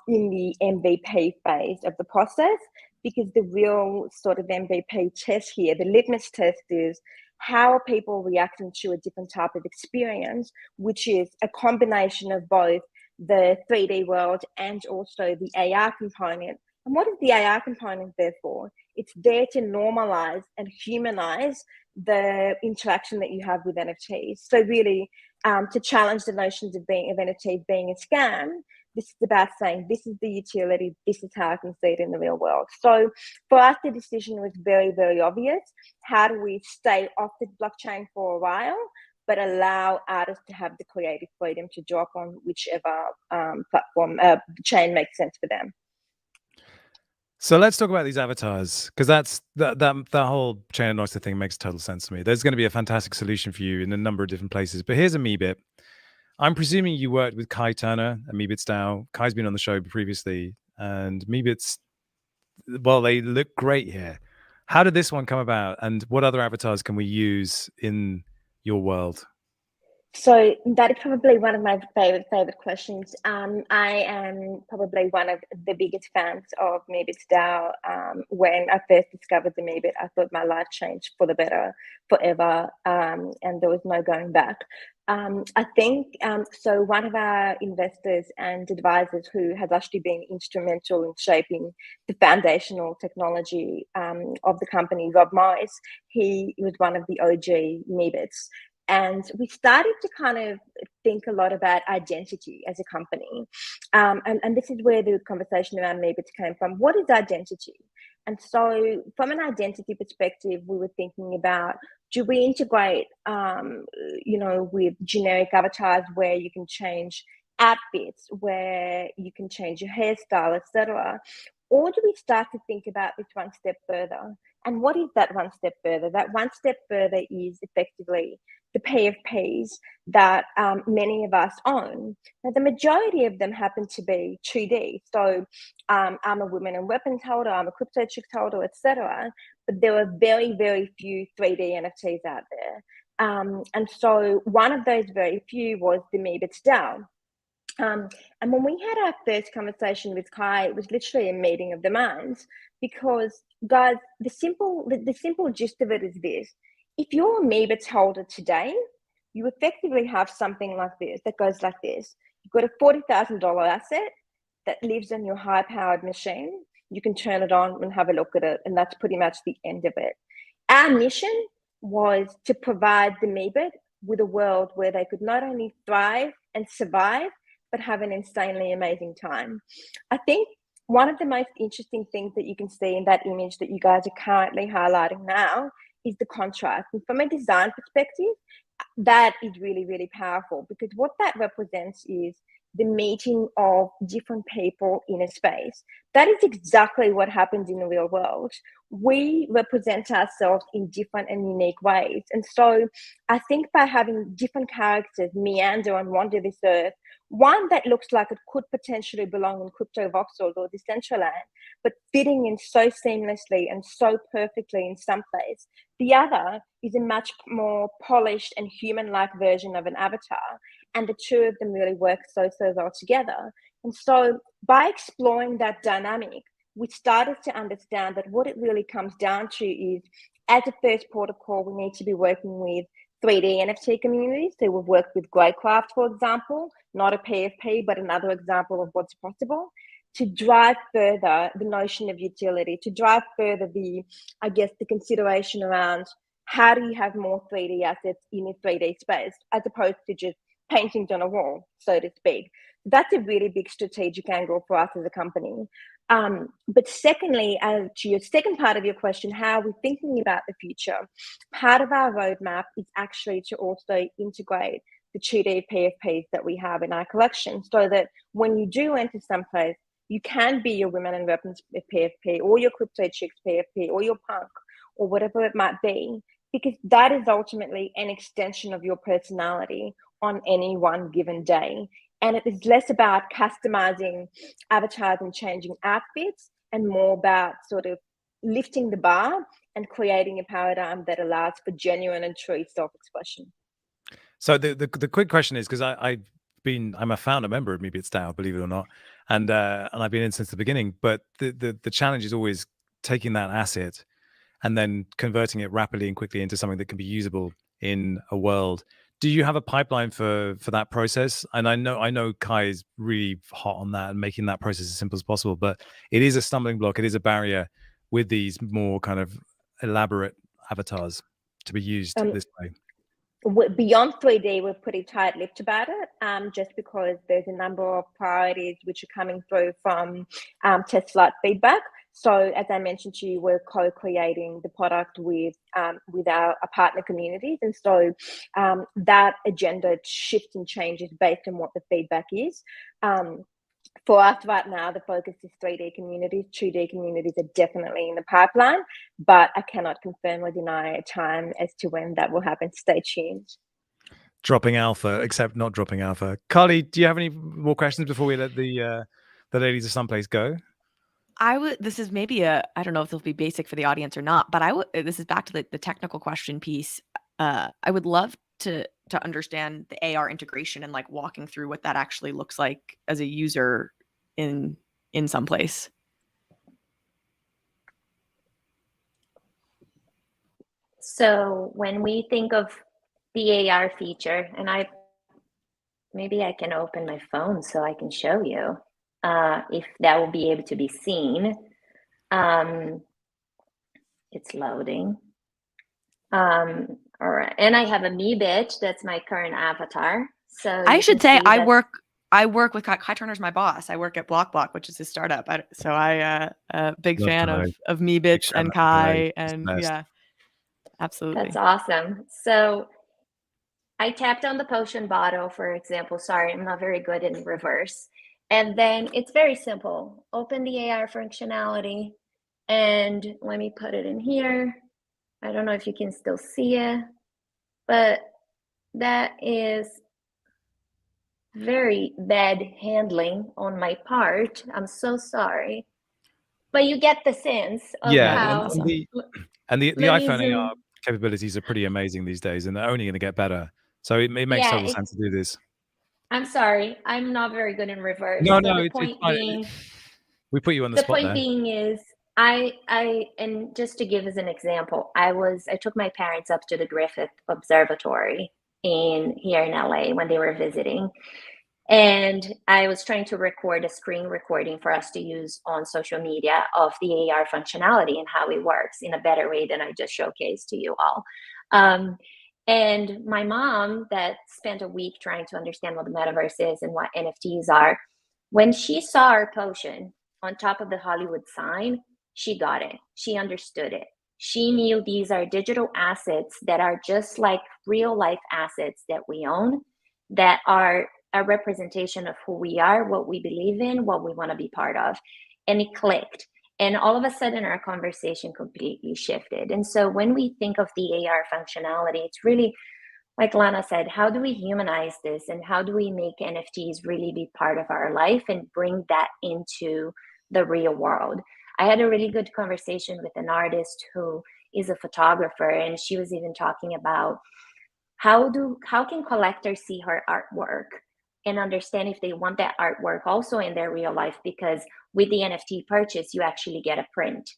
in the MVP phase of the process, because the real sort of MVP test here, the litmus test, is how are people reacting to a different type of experience, which is a combination of both the 3D world and also the AR component. And what is the AR component there for? It's there to normalize and humanize the interaction that you have with NFTs. So really, to challenge the notions of NFTs being a scam, this is about saying, this is the utility, this is how I can see it in the real world. So for us, the decision was very, very obvious. How do we stay off the blockchain for a while, but allow artists to have the creative freedom to drop on whichever platform, chain makes sense for them? So let's talk about these avatars, because that whole chain of Oyster thing makes total sense to me. There's going to be a fantastic solution for you in a number of different places. But here's a Meebit. I'm presuming you worked with Kai Turner at Meebits DAO. Kai's been on the show previously, and Meebits, well, they look great here. How did this one come about, and what other avatars can we use in your world? So that is probably one of my favorite questions. I am probably one of the biggest fans of Meebits DAO. When I first discovered the Meebit, I thought my life changed for the better forever, and there was no going back. I think so. One of our investors and advisors, who has actually been instrumental in shaping the foundational technology of the company, Rob Morris, he was one of the OG Meebits. And we started to kind of think a lot about identity as a company. And this is where the conversation around Meebits came from. What is identity? And so from an identity perspective, we were thinking about, do we integrate, with generic avatars where you can change outfits, where you can change your hairstyle, etc.? Or do we start to think about this one step further? And what is that one step further? That one step further is effectively the PFPs that many of us own. Now, the majority of them happen to be 2D. So I'm a women and weapons holder, I'm a crypto chicks holder, etc. But there are very, very few 3D NFTs out there. And so one of those very few was the Meebits DAO. And when we had our first conversation with Kai, it was literally a meeting of the minds, because, guys, the simple gist of it is this. If you're a Meebits holder today, you effectively have something like this that goes like this. You've got a $40,000 asset that lives on your high-powered machine. You can turn it on and have a look at it, and that's pretty much the end of it. Our mission was to provide the Meebit with a world where they could not only thrive and survive, but have an insanely amazing time. I think one of the most interesting things that you can see in that image that you guys are currently highlighting now is the contrast. And from a design perspective, that is really, really powerful, because what that represents is the meeting of different people in a space. That is exactly what happens in the real world. We represent ourselves in different and unique ways. And so I think by having different characters meander and wander this earth, one that looks like it could potentially belong in Crypto Voxels or Decentraland, but fitting in so seamlessly and so perfectly in Some.place. The other is a much more polished and human-like version of an avatar, and the two of them really work so well together. And so by exploring that dynamic, we started to understand that what it really comes down to is, as a first port of call, we need to be working with 3D NFT communities. So we've worked with Greycraft, for example, not a PFP, but another example of what's possible, to drive further the notion of utility, to drive further the consideration around how do you have more 3D assets in a 3D space, as opposed to just paintings on a wall, so to speak. That's a really big strategic angle for us as a company. But secondly, to your second part of your question, how are we thinking about the future? Part of our roadmap is actually to also integrate the 2D PFPs that we have in our collection, so that when you do enter Some.place, you can be your women and weapons PFP, or your crypto chicks PFP, or your punk, or whatever it might be, because that is ultimately an extension of your personality on any one given day. And it is less about customizing avatars and changing outfits, and more about sort of lifting the bar and creating a paradigm that allows for genuine and true self-expression. So the quick question is, because I'm a founder member of Maybe It's DAO, believe it or not, and I've been in since the beginning. But the challenge is always taking that asset and then converting it rapidly and quickly into something that can be usable in a world. Do you have a pipeline for that process? And I know Kai is really hot on that and making that process as simple as possible, but it is a stumbling block. It is a barrier with these more kind of elaborate avatars to be used this way. Beyond 3D, we're pretty tight-lipped about it, just because there's a number of priorities which are coming through from test flight feedback. So as I mentioned to you, we're co-creating the product with our partner communities. And so that agenda shifts and changes based on what the feedback is. For us right now, the focus is 3D communities. 2D communities are definitely in the pipeline, but I cannot confirm or deny a time as to when that will happen. Stay tuned. Dropping alpha, except not dropping alpha. Carly, do you have any more questions before we let the ladies of Some.place go? This is maybe I don't know if it'll be basic for the audience or not, but this is back to the technical question piece. I would love to understand the AR integration and like walking through what that actually looks like as a user in Some.place. So when we think of the AR feature, and maybe I can open my phone so I can show you if that will be able to be seen. It's loading. All right, and I have a me bitch. That's my current avatar. So I should say I work with Kai Turner's my boss. I work at BlockBlock, which is his startup. So I a big Love fan Kai. of me bitch and Kai, and best. yeah, absolutely. That's awesome. So I tapped on the potion bottle, for example. Sorry, I'm not very good in reverse. And then it's very simple. Open the AR functionality, and let me put it in here. I don't know if you can still see it, but that is very bad handling on my part. I'm so sorry. But you get the sense of how... And the iPhone AR capabilities are pretty amazing these days, and they're only going to get better. So it makes total sense to do this. I'm sorry, I'm not very good in reverse. No, it's fine. We put you on the spot there. The point being is, and just to give as an example, I took my parents up to the Griffith Observatory here in LA when they were visiting. And I was trying to record a screen recording for us to use on social media of the AR functionality and how it works in a better way than I just showcased to you all. And my mom, that spent a week trying to understand what the metaverse is and what NFTs are, when she saw our potion on top of the Hollywood sign, she got it. She understood it. She knew these are digital assets that are just like real life assets that we own, that are a representation of who we are, what we believe in, what we want to be part of. And it clicked. And all of a sudden, our conversation completely shifted. And so when we think of the AR functionality, it's really, like Lana said, how do we humanize this? And how do we make NFTs really be part of our life and bring that into the real world? I had a really good conversation with an artist who is a photographer, and she was even talking about how can collectors see her artwork and understand if they want that artwork also in their real life, because with the NFT purchase, you actually get a print.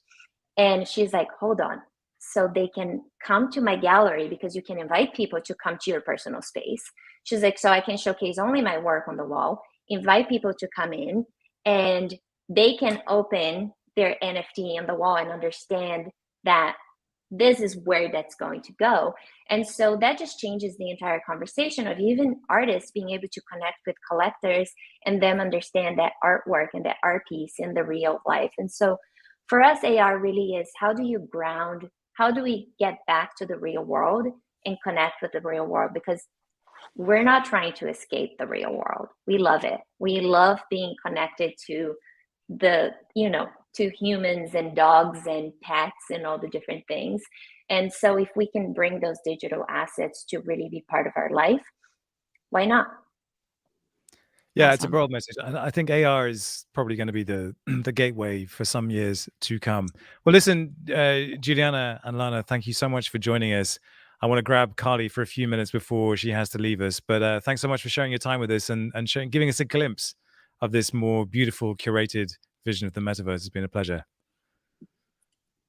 And she's like, hold on. So they can come to my gallery, because you can invite people to come to your personal space. She's like, so I can showcase only my work on the wall, invite people to come in, and they can open their NFT on the wall and understand that this is where that's going to go. And so that just changes the entire conversation of even artists being able to connect with collectors and them understand that artwork and that art piece in the real life. And so for us, AR really is, how do we get back to the real world and connect with the real world? Because we're not trying to escape the real world. We love it. We love being connected to to humans and dogs and pets and all the different things. And so if we can bring those digital assets to really be part of our life, why not? Yeah, it's a Awesome. broad message. I think AR is probably going to be the the gateway for some years to come. Well, listen, Julianna and Lana, thank you so much for joining us. I want to grab Carly for a few minutes before she has to leave us, but thanks so much for sharing your time with us and giving us a glimpse of this more beautiful, curated vision of the metaverse. It's been a pleasure.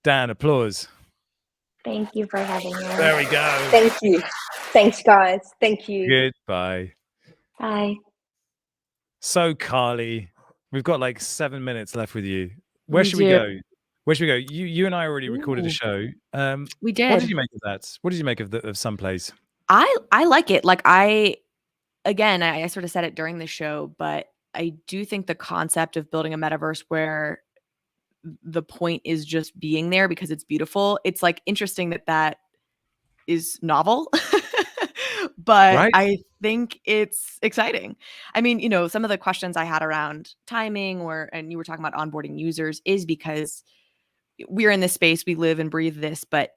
Dan, applause. Thank you for having us. There we go. Thank you. Thanks, guys. Thank you. Goodbye. Bye. So, Carly, we've got like 7 minutes left with you. Where We should we do. go? Where should we go? You and I already recorded a Ooh. show. We What did did. you make of that? What did you make of Some.place? I like it. Like I sort of said it during the show, but I do think the concept of building a metaverse where the point is just being there because it's beautiful. It's like interesting that is novel. But Right? I think it's exciting. I mean, you know, some of the questions I had around timing and you were talking about onboarding users is because we're in this space, we live and breathe this, but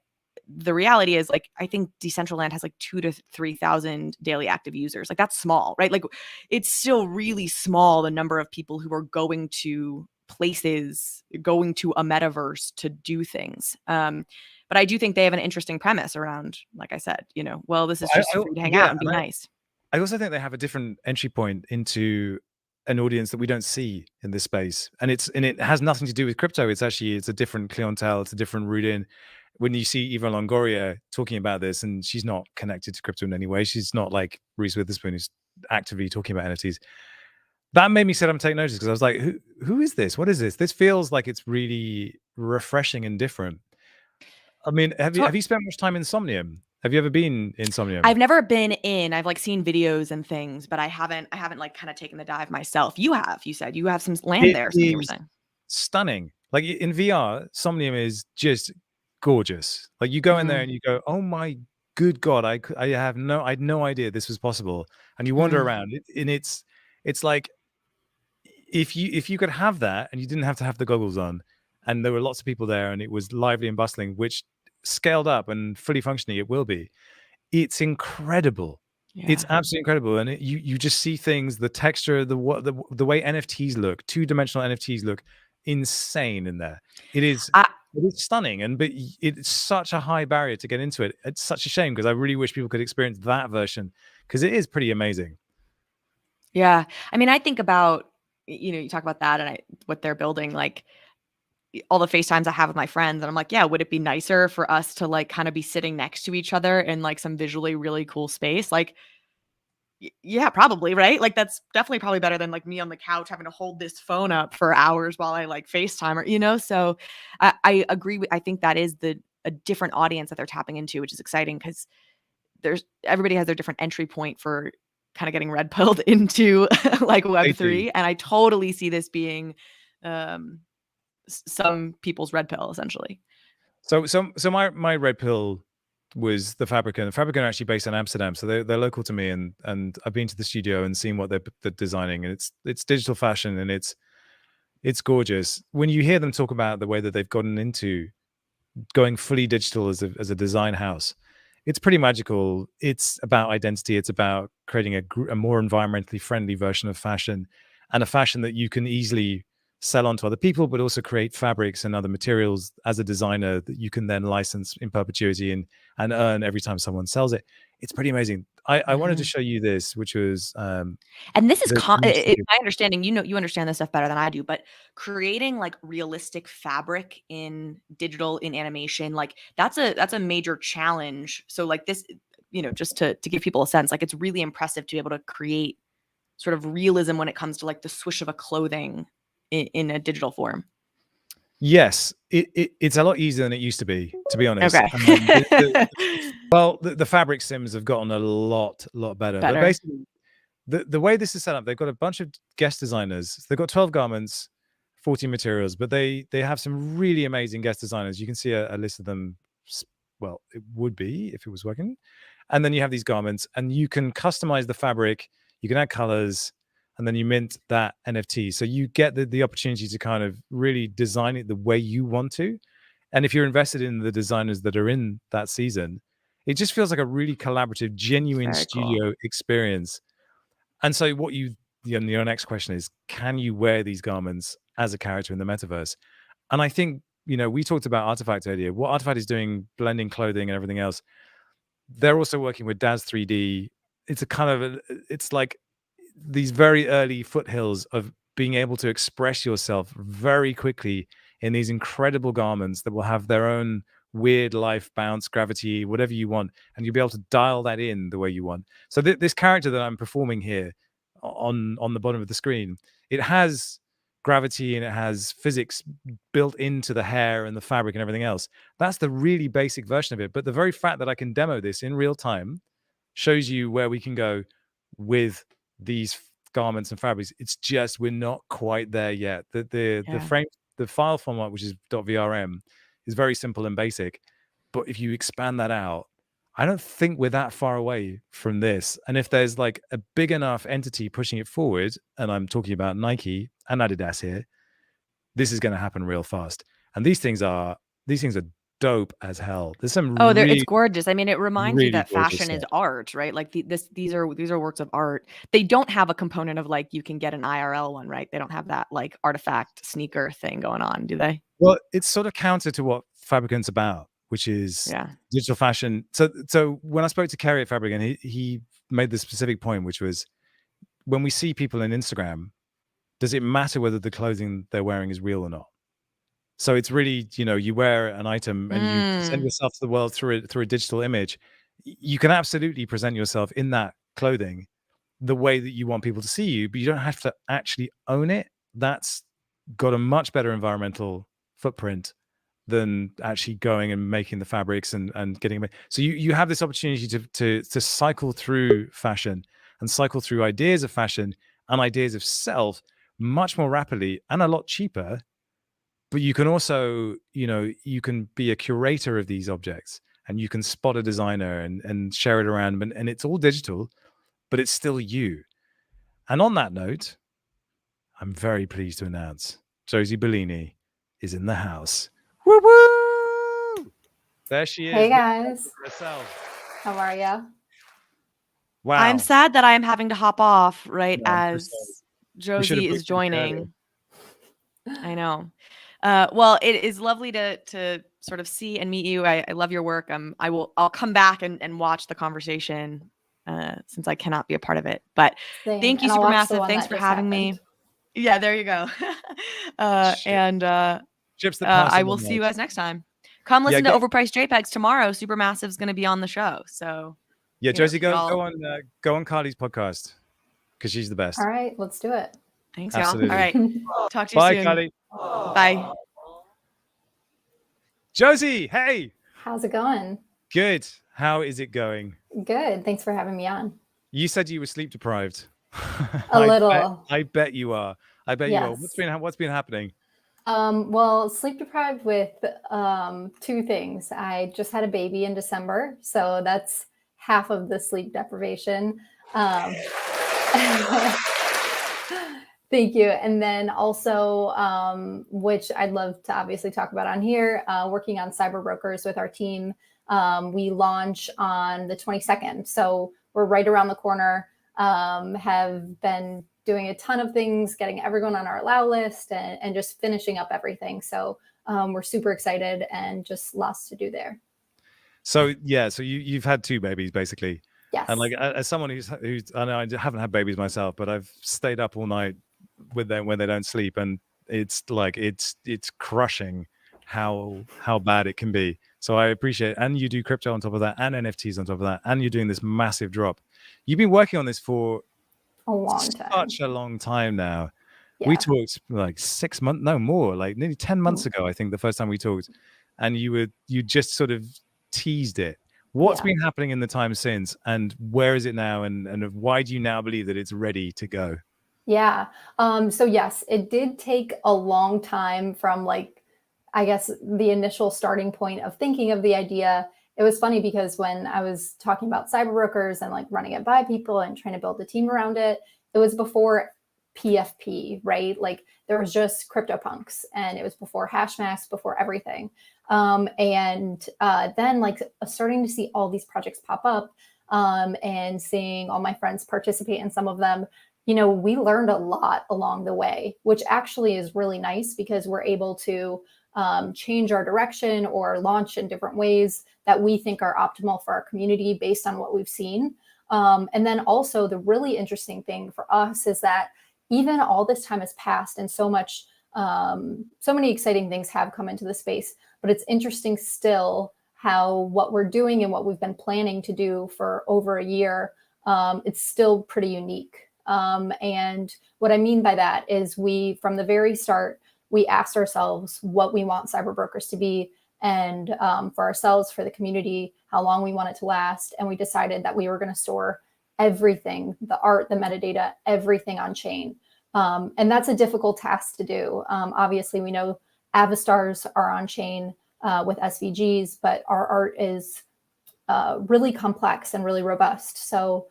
the reality is like I think Decentraland has like 2,000 to 3,000 daily active users. Like that's small, right? Like it's still really small the number of people who are going to places, going to a metaverse to do things. But I do think they have an interesting premise around, like I said, you know, well, this is just for you to hang out and be nice. I also think they have a different entry point into an audience that we don't see in this space, and it has nothing to do with crypto. It's a different clientele. It's a different route in. When you see Eva Longoria talking about this, and she's not connected to crypto in any way, she's not like Reese Witherspoon who's actively talking about NFTs. That made me sit up and take notice because I was like, who is this? What is this? This feels like it's really refreshing and different. I mean, have you spent much time in Somnium? Have you ever been in Somnium? I've never been in. I've like seen videos and things, but I haven't like kind of taken the dive myself. You said you have some land there, something you were saying. Stunning. Like in VR, Somnium is just gorgeous. Like you go in there and you go, oh my good God, I had no idea this was possible. And you wander around and it's like if you could have that and you didn't have to have the goggles on and there were lots of people there and it was lively and bustling, which scaled up and fully functioning it will be. It's incredible. Yeah. It's absolutely incredible. And you just see things, the texture, the way NFTs look, 2-dimensional NFTs look insane in there. It is stunning, but it's such a high barrier to get into it. It's such a shame because I really wish people could experience that version because it is pretty amazing. Yeah. I mean, I think about, you know, you talk about that and what they're building, like all the FaceTimes I have with my friends. And I'm like, yeah, would it be nicer for us to like kind of be sitting next to each other in like some visually really cool space? Like, yeah, probably, right? Like that's definitely probably better than like me on the couch having to hold this phone up for hours while I like FaceTime or, you know, so I agree I think that is a different audience that they're tapping into, which is exciting because everybody has their different entry point for kind of getting red pilled into like Web3. And I totally see this being some people's red pill essentially. So my red pill was the Fabrica. The Fabrica are actually based in Amsterdam, so they're local to me, and I've been to the studio and seen what they're designing, and it's digital fashion and it's gorgeous. When you hear them talk about the way that they've gotten into going fully digital as a design house, it's pretty magical. It's about identity. It's about creating a more environmentally friendly version of fashion, and a fashion that you can easily sell on to other people, but also create fabrics and other materials as a designer that you can then license in perpetuity and earn every time someone sells it. It's pretty amazing. I wanted to show you this, which was and this is my understanding, you know, you understand this stuff better than I do, but creating like realistic fabric in digital, in animation, like that's a major challenge. So like this, you know, just to give people a sense, like it's really impressive to be able to create sort of realism when it comes to like the swoosh of a clothing in a digital form. Yes, it's a lot easier than it used to be honest. Okay. Well, the fabric sims have gotten a lot better. But basically, the way this is set up, they've got a bunch of guest designers. So they've got 12 garments, 14 materials, but they have some really amazing guest designers. You can see a list of them. Well, it would be if it was working. And then you have these garments, and you can customize the fabric. You can add colors. And then you mint that NFT. So you get the opportunity to kind of really design it the way you want to. And if you're invested in the designers that are in that season, it just feels like a really collaborative, genuine studio experience. And so what you your next question is, can you wear these garments as a character in the metaverse? And I think, we talked about Artifact earlier. What Artifact is doing, blending clothing and everything else, they're also working with DAZ 3D. It's it's like these very early foothills of being able to express yourself very quickly in these incredible garments that will have their own weird life bounce, gravity, whatever you want, and you'll be able to dial that in the way you want. So this character that I'm performing here on the bottom of the screen, it has gravity and it has physics built into the hair and the fabric and everything else. That's the really basic version of it. But the very fact that I can demo this in real time shows you where we can go with these garments and fabrics. It's just we're not quite there yet. The file format, which is .vrm, is very simple and basic. But if you expand that out, I don't think we're that far away from this. And if there's like a big enough entity pushing it forward, and I'm talking about Nike and Adidas here, this is going to happen real fast. And these things are dope as hell. There's some it's gorgeous. I mean, it reminds really you that fashion is art, right? Like these are works of art. They don't have a component of like you can get an IRL one, right? They don't have that like artifact sneaker thing going on, do they? Well, it's sort of counter to what Fabricant's about, which is digital fashion. So when I spoke to Kerry at Fabricant, he made the specific point, which was when we see people on Instagram, does it matter whether the clothing they're wearing is real or not? So it's really, you wear an item and you present yourself to the world through a digital image. You can absolutely present yourself in that clothing the way that you want people to see you, but you don't have to actually own it. That's got a much better environmental footprint than actually going and making the fabrics and getting them. So you have this opportunity to cycle through fashion and cycle through ideas of fashion and ideas of self much more rapidly and a lot cheaper. But you can also, you can be a curator of these objects and you can spot a designer and share it around, and it's all digital, but it's still you. And on that note, I'm very pleased to announce Josie Bellini is in the house. Woo woo! There she is. Hey guys. Herself. How are ya? Wow. I'm sad that I am having to hop off No, Josie is joining. I know. Well, it is lovely to sort of see and meet you. I love your work. I'll come back and watch the conversation since I cannot be a part of it. But thank you, Supermassive. Thanks for having me. Yeah, there you go. I will see you guys next time. Come listen to Overpriced JPEGs tomorrow. Supermassive's going to be on the show. So yeah, Josie, go on Carly's podcast because she's the best. All right, let's do it. Thanks, Absolutely. y'all. All right, talk to you Bye, soon. Carly. Bye. Josie, hey. How's it going? Good. How is it going? Good. Thanks for having me on. You said you were sleep deprived. A little. I bet you are. I bet you are. What's been happening? Well, sleep deprived with two things. I just had a baby in December, so that's half of the sleep deprivation. Thank you. And then also, which I'd love to obviously talk about on here, working on Cyberbrokers with our team. We launch on the 22nd. So we're right around the corner, have been doing a ton of things, getting everyone on our allow list and just finishing up everything. So we're super excited and just lots to do there. So yeah, so you've had two babies basically. Yes. And like as someone who's I know I haven't had babies myself, but I've stayed up all night with them when they don't sleep, and it's like it's crushing how bad it can be. So I appreciate it. And you do crypto on top of that and NFTs on top of that, and you're doing this massive drop. You've been working on this for a long time. Such a long time now. Yeah. We talked like 6 months, no more, like nearly 10 months ago, I think, the first time we talked, and you just sort of teased it. What's been happening in the time since, and where is it now, and why do you now believe that it's ready to go? Yeah. So yes, it did take a long time from like, I guess, the initial starting point of thinking of the idea. It was funny because when I was talking about Cyberbrokers and like running it by people and trying to build a team around it, it was before PFP, right? Like there was just CryptoPunks, and it was before Hashmax, before everything. Then like starting to see all these projects pop up, and seeing all my friends participate in some of them, we learned a lot along the way, which actually is really nice because we're able to change our direction or launch in different ways that we think are optimal for our community based on what we've seen. And then also the really interesting thing for us is that even all this time has passed and so many exciting things have come into the space, but it's interesting still how what we're doing and what we've been planning to do for over a year, it's still pretty unique. And what I mean by that is from the very start, we asked ourselves what we want Cyberbrokers to be, and for ourselves, for the community, how long we want it to last. And we decided that we were going to store everything, the art, the metadata, everything on chain. And that's a difficult task to do. Obviously, we know Avastars are on chain with SVGs, but our art is really complex and really robust. So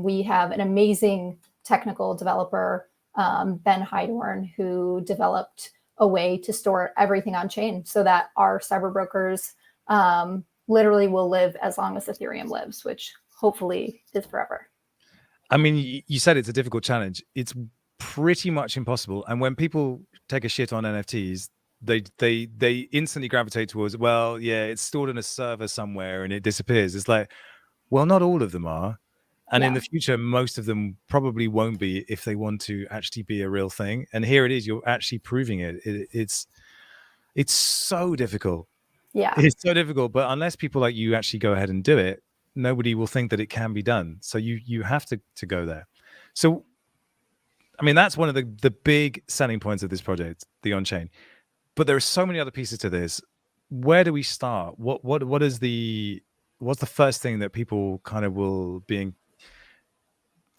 we have an amazing technical developer, Ben Heidorn, who developed a way to store everything on chain so that our Cyberbrokers literally will live as long as Ethereum lives, which hopefully is forever. I mean, you said it's a difficult challenge. It's pretty much impossible. And when people take a shit on NFTs, they instantly gravitate towards, well, yeah, it's stored in a server somewhere and it disappears. It's like, well, not all of them are. And in the future, most of them probably won't be if they want to actually be a real thing. And here it is, you're actually proving it. It's so difficult. Yeah. It's so difficult. But unless people like you actually go ahead and do it, nobody will think that it can be done. So you have to go there. So, I mean, that's one of the big selling points of this project, the on-chain. But there are so many other pieces to this. Where do we start? What's the first thing that people kind of will be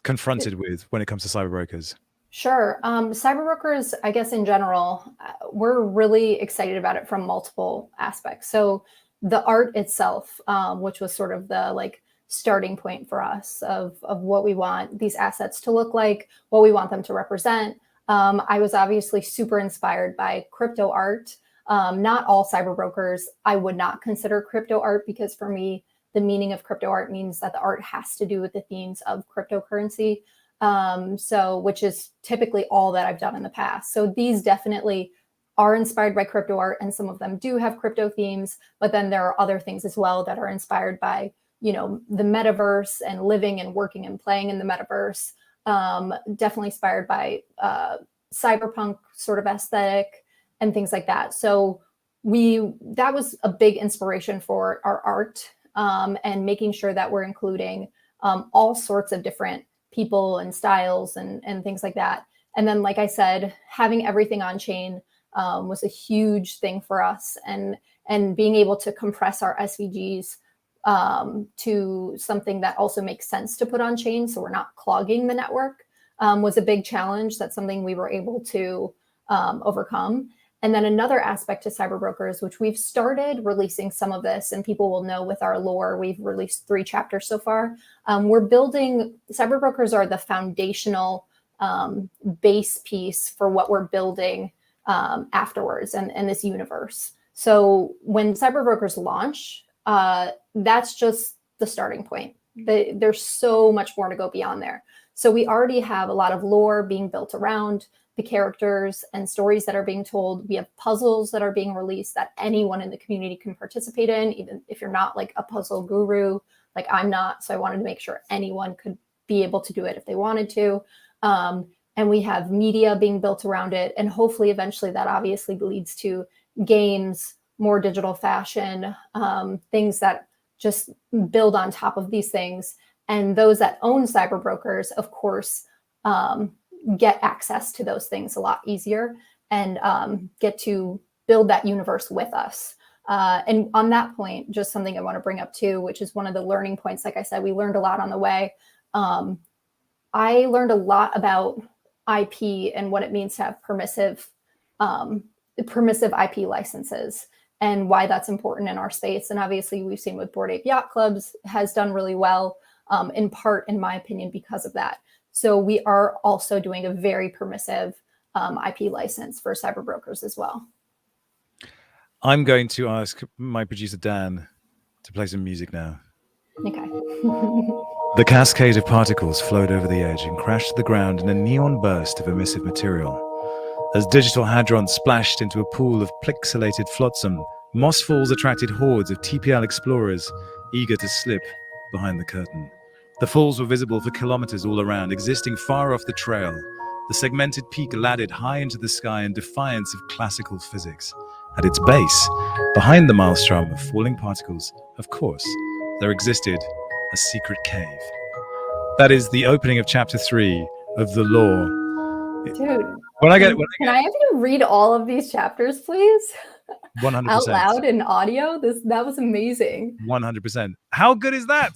confronted with when it comes to Cyberbrokers? Sure. Cyberbrokers, I guess in general, we're really excited about it from multiple aspects. So the art itself, which was sort of the starting point for us of what we want these assets to look like, what we want them to represent. I was obviously super inspired by crypto art. Not all Cyberbrokers I would not consider crypto art, because for me, the meaning of crypto art means that the art has to do with the themes of cryptocurrency. Which is typically all that I've done in the past. So these definitely are inspired by crypto art, and some of them do have crypto themes, but then there are other things as well that are inspired by, the metaverse and living and working and playing in the metaverse. Definitely inspired by cyberpunk sort of aesthetic and things like that. So that was a big inspiration for our art, and making sure that we're including all sorts of different people and styles and things like that. And then, like I said, having everything on chain was a huge thing for us, and being able to compress our SVGs to something that also makes sense to put on chain, so we're not clogging the network, was a big challenge. That's something we were able to overcome. And then another aspect to Cyberbrokers, which we've started releasing some of this, and people will know with our lore, we've released 3 chapters so far. We're building, Cyberbrokers are the foundational base piece for what we're building afterwards and this universe. So when Cyberbrokers launch, that's just the starting point. There's so much more to go beyond there. So we already have a lot of lore being built around the characters and stories that are being told. We have puzzles that are being released that anyone in the community can participate in, even if you're not like a puzzle guru, like I'm not. So I wanted to make sure anyone could be able to do it if they wanted to. And we have media being built around it. And hopefully eventually that obviously leads to games, more digital fashion, things that just build on top of these things. And those that own Cyberbrokers, of course, get access to those things a lot easier, and get to build that universe with us. And on that point, just something I want to bring up too, which is one of the learning points. Like I said, we learned a lot on the way. I learned a lot about IP and what it means to have permissive IP licenses, and why that's important in our space. And obviously we've seen with Bored Ape Yacht Clubs has done really well, in part, in my opinion, because of that. So we are also doing a very permissive IP license for Cyberbrokers as well. I'm going to ask my producer, Dan, to play some music now. Okay. The cascade of particles flowed over the edge and crashed to the ground in a neon burst of emissive material. As digital hadrons splashed into a pool of pixelated flotsam, Moss Falls attracted hordes of TPL explorers eager to slip behind the curtain. The falls were visible for kilometers all around, existing far off the trail. The segmented peak laddered high into the sky in defiance of classical physics. At its base, behind the maelstrom of falling particles, of course, there existed a secret cave. That is the opening of chapter 3 of The Law. Dude, can I have you read all of these chapters, please? 100%. Out loud in audio? That was amazing. 100%. How good is that?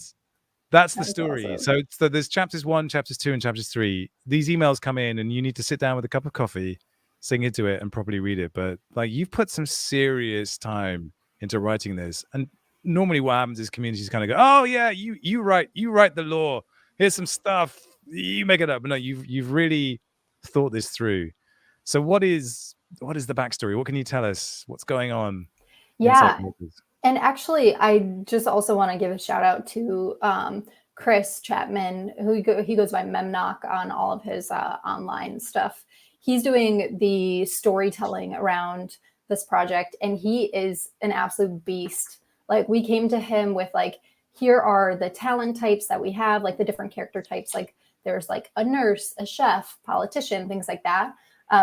That's the story. Awesome. So there's chapters 1, chapters 2, and chapters 3. These emails come in and you need to sit down with a cup of coffee, sing into it, and properly read it. But like, you've put some serious time into writing this. And normally what happens is communities kind of go, oh yeah, you write the law. Here's some stuff. You make it up. But no, you've really thought this through. So what is the backstory? What can you tell us? What's going on? Yeah. And actually, I just also want to give a shout out to Chris Chapman, who he goes by Memnock on all of his online stuff. He's doing the storytelling around this project, and he is an absolute beast. Like, we came to him with like, here are the talent types that we have, like the different character types. Like there's like a nurse, a chef, politician, things like that.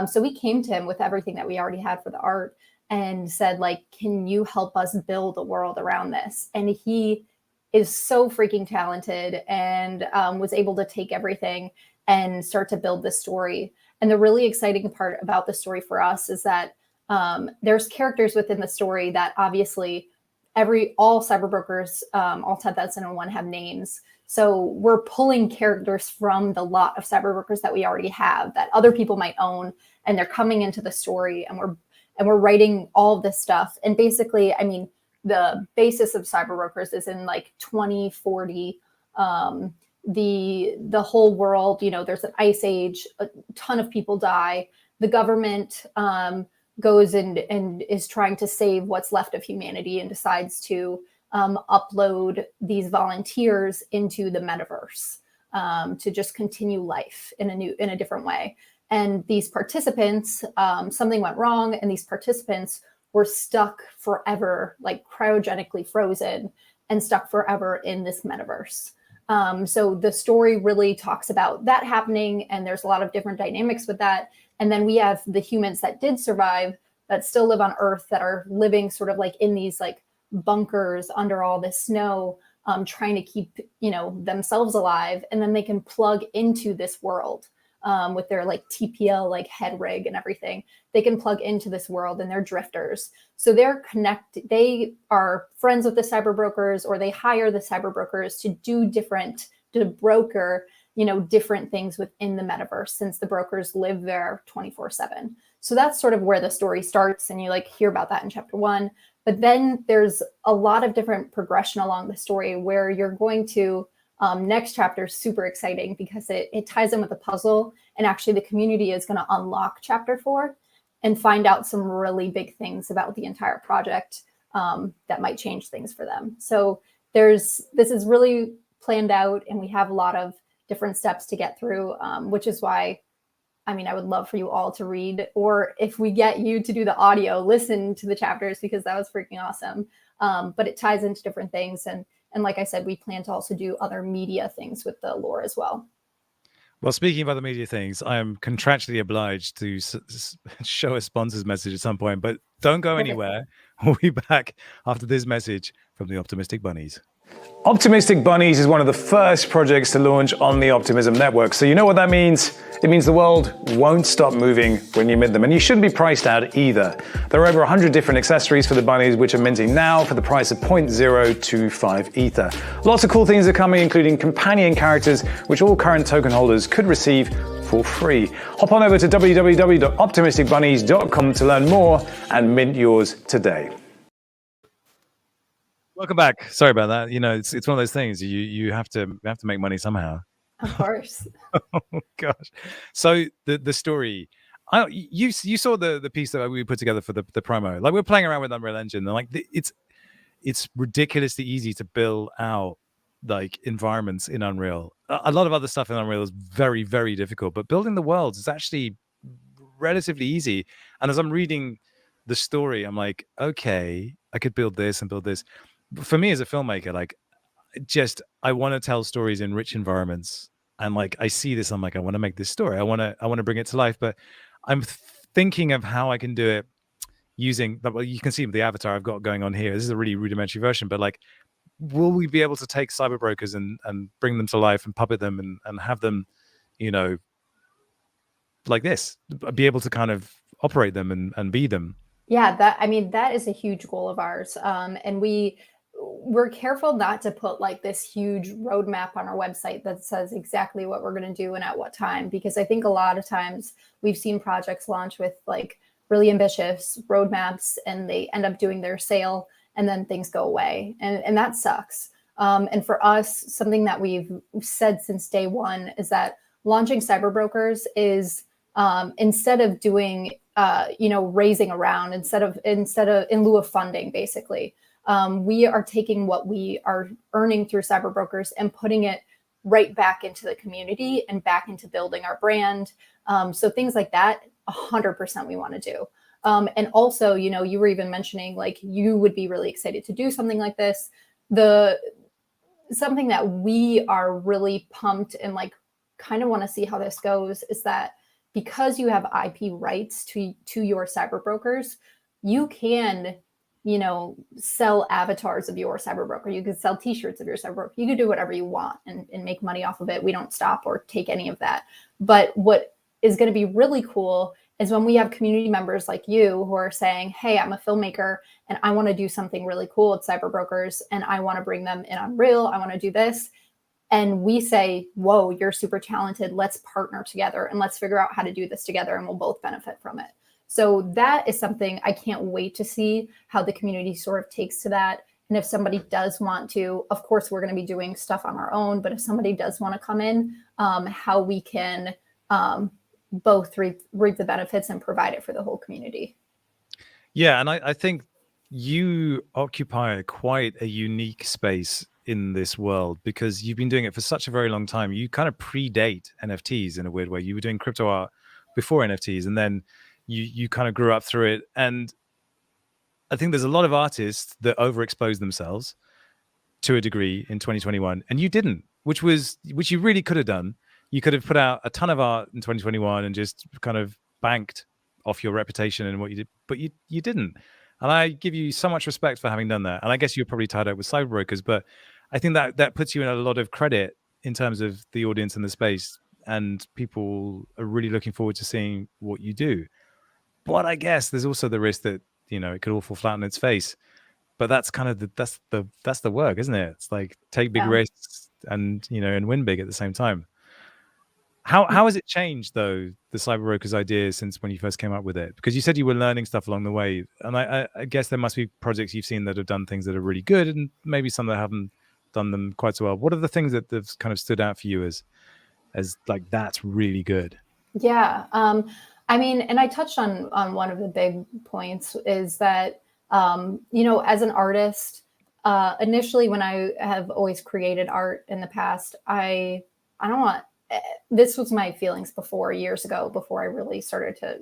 So we came to him with everything that we already had for the art and said, like, can you help us build a world around this? And he is so freaking talented and was able to take everything and start to build this story. And the really exciting part about the story for us is that there's characters within the story that obviously all Cyberbrokers, all 10,001 have names. So we're pulling characters from the lot of Cyberbrokers that we already have that other people might own, and they're coming into the story, and we're writing all of this stuff. And basically, I mean, the basis of Cyberbrokers is in like 2040. The whole world, you know, there's an ice age, a ton of people die. The government goes and is trying to save what's left of humanity and decides to upload these volunteers into the metaverse to just continue life in a different way. And these participants, something went wrong, and these participants were stuck forever, like cryogenically frozen and stuck forever in this metaverse. So the story really talks about that happening, and there's a lot of different dynamics with that. And then we have the humans that did survive, that still live on Earth, that are living sort of like in these like bunkers under all this snow, trying to keep, you know, themselves alive. And then they can plug into this world with their like TPL, like head rig and everything. They can plug into this world, and they're drifters. So they're connected. They are friends with the Cyberbrokers, or they hire the Cyberbrokers to broker, you know, different things within the metaverse, since the brokers live there 24/7. So that's sort of where the story starts, and you like hear about that in chapter 1. But then there's a lot of different progression along the story where you're going to next chapter is super exciting because it ties in with a puzzle, and actually the community is going to unlock chapter 4 and find out some really big things about the entire project that might change things for them. So this is really planned out, and we have a lot of different steps to get through, which is why, I mean, I would love for you all to read, or if we get you to do the audio, listen to the chapters, because that was freaking awesome. But it ties into different things. And like I said, we plan to also do other media things with the lore as well. Well, speaking of other media things, I am contractually obliged to show a sponsor's message at some point, but don't go anywhere. We'll be back after this message from the Optimistic Bunnies. Optimistic Bunnies is one of the first projects to launch on the Optimism Network. So you know what that means? It means the world won't stop moving when you mint them, and you shouldn't be priced out either. There are over 100 different accessories for the bunnies, which are minting now for the price of 0.025 Ether. Lots of cool things are coming, including companion characters, which all current token holders could receive for free. Hop on over to www.optimisticbunnies.com to learn more and mint yours today. Welcome back. Sorry about that. You know, it's one of those things. You have to make money somehow. Of course. Oh gosh. So the story. You saw the piece that we put together for the promo. Like, we're playing around with Unreal Engine, and like it's ridiculously easy to build out like environments in Unreal. A lot of other stuff in Unreal is very, very difficult, but building the worlds is actually relatively easy. And as I'm reading the story, I'm like, okay, I could build this and build this. But for me as a filmmaker, like, I want to tell stories in rich environments, and like I see this, I'm like, I want to make this story, I want to bring it to life, but I'm thinking of how I can do it using, well, you can see the avatar I've got going on here. This is a really rudimentary version, but like, will we be able to take Cyberbrokers and bring them to life and puppet them and have them, you know, like this, be able to kind of operate them and be them? Yeah, that is a huge goal of ours. And we're careful not to put like this huge roadmap on our website that says exactly what we're going to do and at what time, because I think a lot of times we've seen projects launch with like really ambitious roadmaps and they end up doing their sale and then things go away. And that sucks. And for us, something that we've said since day one is that launching Cyberbrokers is instead of doing, raising around, instead of in lieu of funding, basically, we are taking what we are earning through Cyberbrokers and putting it right back into the community and back into building our brand. So things like that, 100% we want to do. And also, you were even mentioning like you would be really excited to do something like this. Something that we are really pumped and like kind of want to see how this goes is that because you have IP rights to your Cyberbrokers, you can, sell avatars of your Cyberbroker. You can sell t-shirts of your Cyberbroker. You can do whatever you want and make money off of it. We don't stop or take any of that. But what is going to be really cool is when we have community members like you who are saying, hey, I'm a filmmaker and I want to do something really cool at Cyberbrokers and I want to bring them in Unreal. I want to do this. And we say, whoa, you're super talented. Let's partner together and let's figure out how to do this together and we'll both benefit from it. So that is something I can't wait to see how the community sort of takes to that. And if somebody does want to, of course, we're going to be doing stuff on our own, but if somebody does want to come in, how we can both reap the benefits and provide it for the whole community. Yeah, and I think you occupy quite a unique space in this world because you've been doing it for such a very long time. You kind of predate NFTs in a weird way. You were doing crypto art before NFTs, and then you kind of grew up through it. And I think there's a lot of artists that overexpose themselves to a degree in 2021, and you didn't, which you really could have done. You could have put out a ton of art in 2021 and just kind of banked off your reputation and what you did, but you didn't. And I give you so much respect for having done that. And I guess you're probably tied up with Cyberbrokers, but I think that puts you in a lot of credit in terms of the audience in the space, and people are really looking forward to seeing what you do. But I guess there's also the risk that, it could all fall flat on its face. But that's kind of that's the work, isn't it? It's like take big risks and, and win big at the same time. How has it changed, though, the Cyberbrokers idea since when you first came up with it? Because you said you were learning stuff along the way. And I guess there must be projects you've seen that have done things that are really good and maybe some that haven't done them quite so well. What are the things that have kind of stood out for you as like, that's really good? Yeah. And I touched on one of the big points is that, as an artist, initially when I have always created art in the past, I don't want, this was my feelings years ago, before I really started to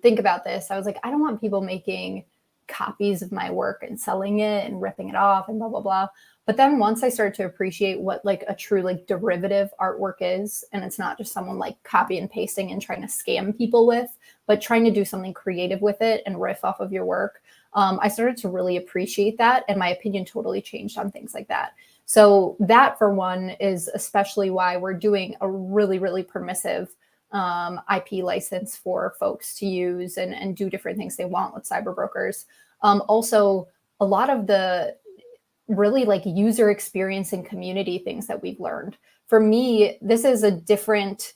think about this. I was like, I don't want people making copies of my work and selling it and ripping it off and blah, blah, blah. But then once I started to appreciate what like a true like derivative artwork is, and it's not just someone like copy and pasting and trying to scam people with, but trying to do something creative with it and riff off of your work, I started to really appreciate that. And my opinion totally changed on things like that. So that, for one, is especially why we're doing a really, really permissive IP license for folks to use and do different things they want with Cyberbrokers. Also, a lot of the really like user experience and community things that we've learned. For me, this is a different,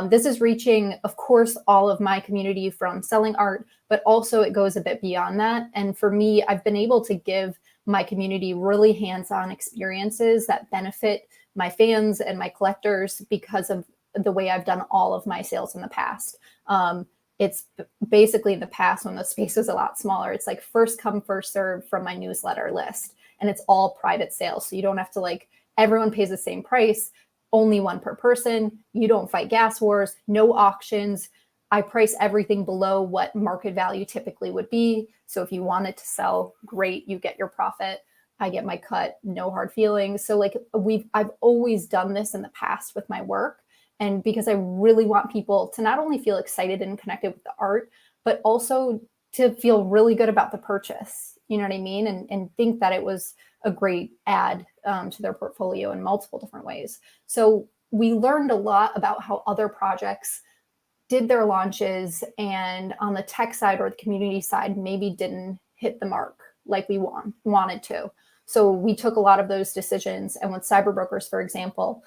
this is reaching, of course, all of my community from selling art, but also it goes a bit beyond that. And for me, I've been able to give my community really hands-on experiences that benefit my fans and my collectors because of the way I've done all of my sales in the past. It's basically in the past when the space was a lot smaller. It's like first come, first serve from my newsletter list. And it's all private sales. So you don't have to like everyone pays the same price, only one per person. You don't fight gas wars, no auctions. I price everything below what market value typically would be. So if you want it to sell, great, you get your profit. I get my cut, no hard feelings. So like I've always done this in the past with my work. And because I really want people to not only feel excited and connected with the art, but also to feel really good about the purchase. You know what I mean? And think that it was a great add to their portfolio in multiple different ways. So we learned a lot about how other projects did their launches, and on the tech side or the community side, maybe didn't hit the mark like we wanted to. So we took a lot of those decisions. And with Cyberbrokers, for example,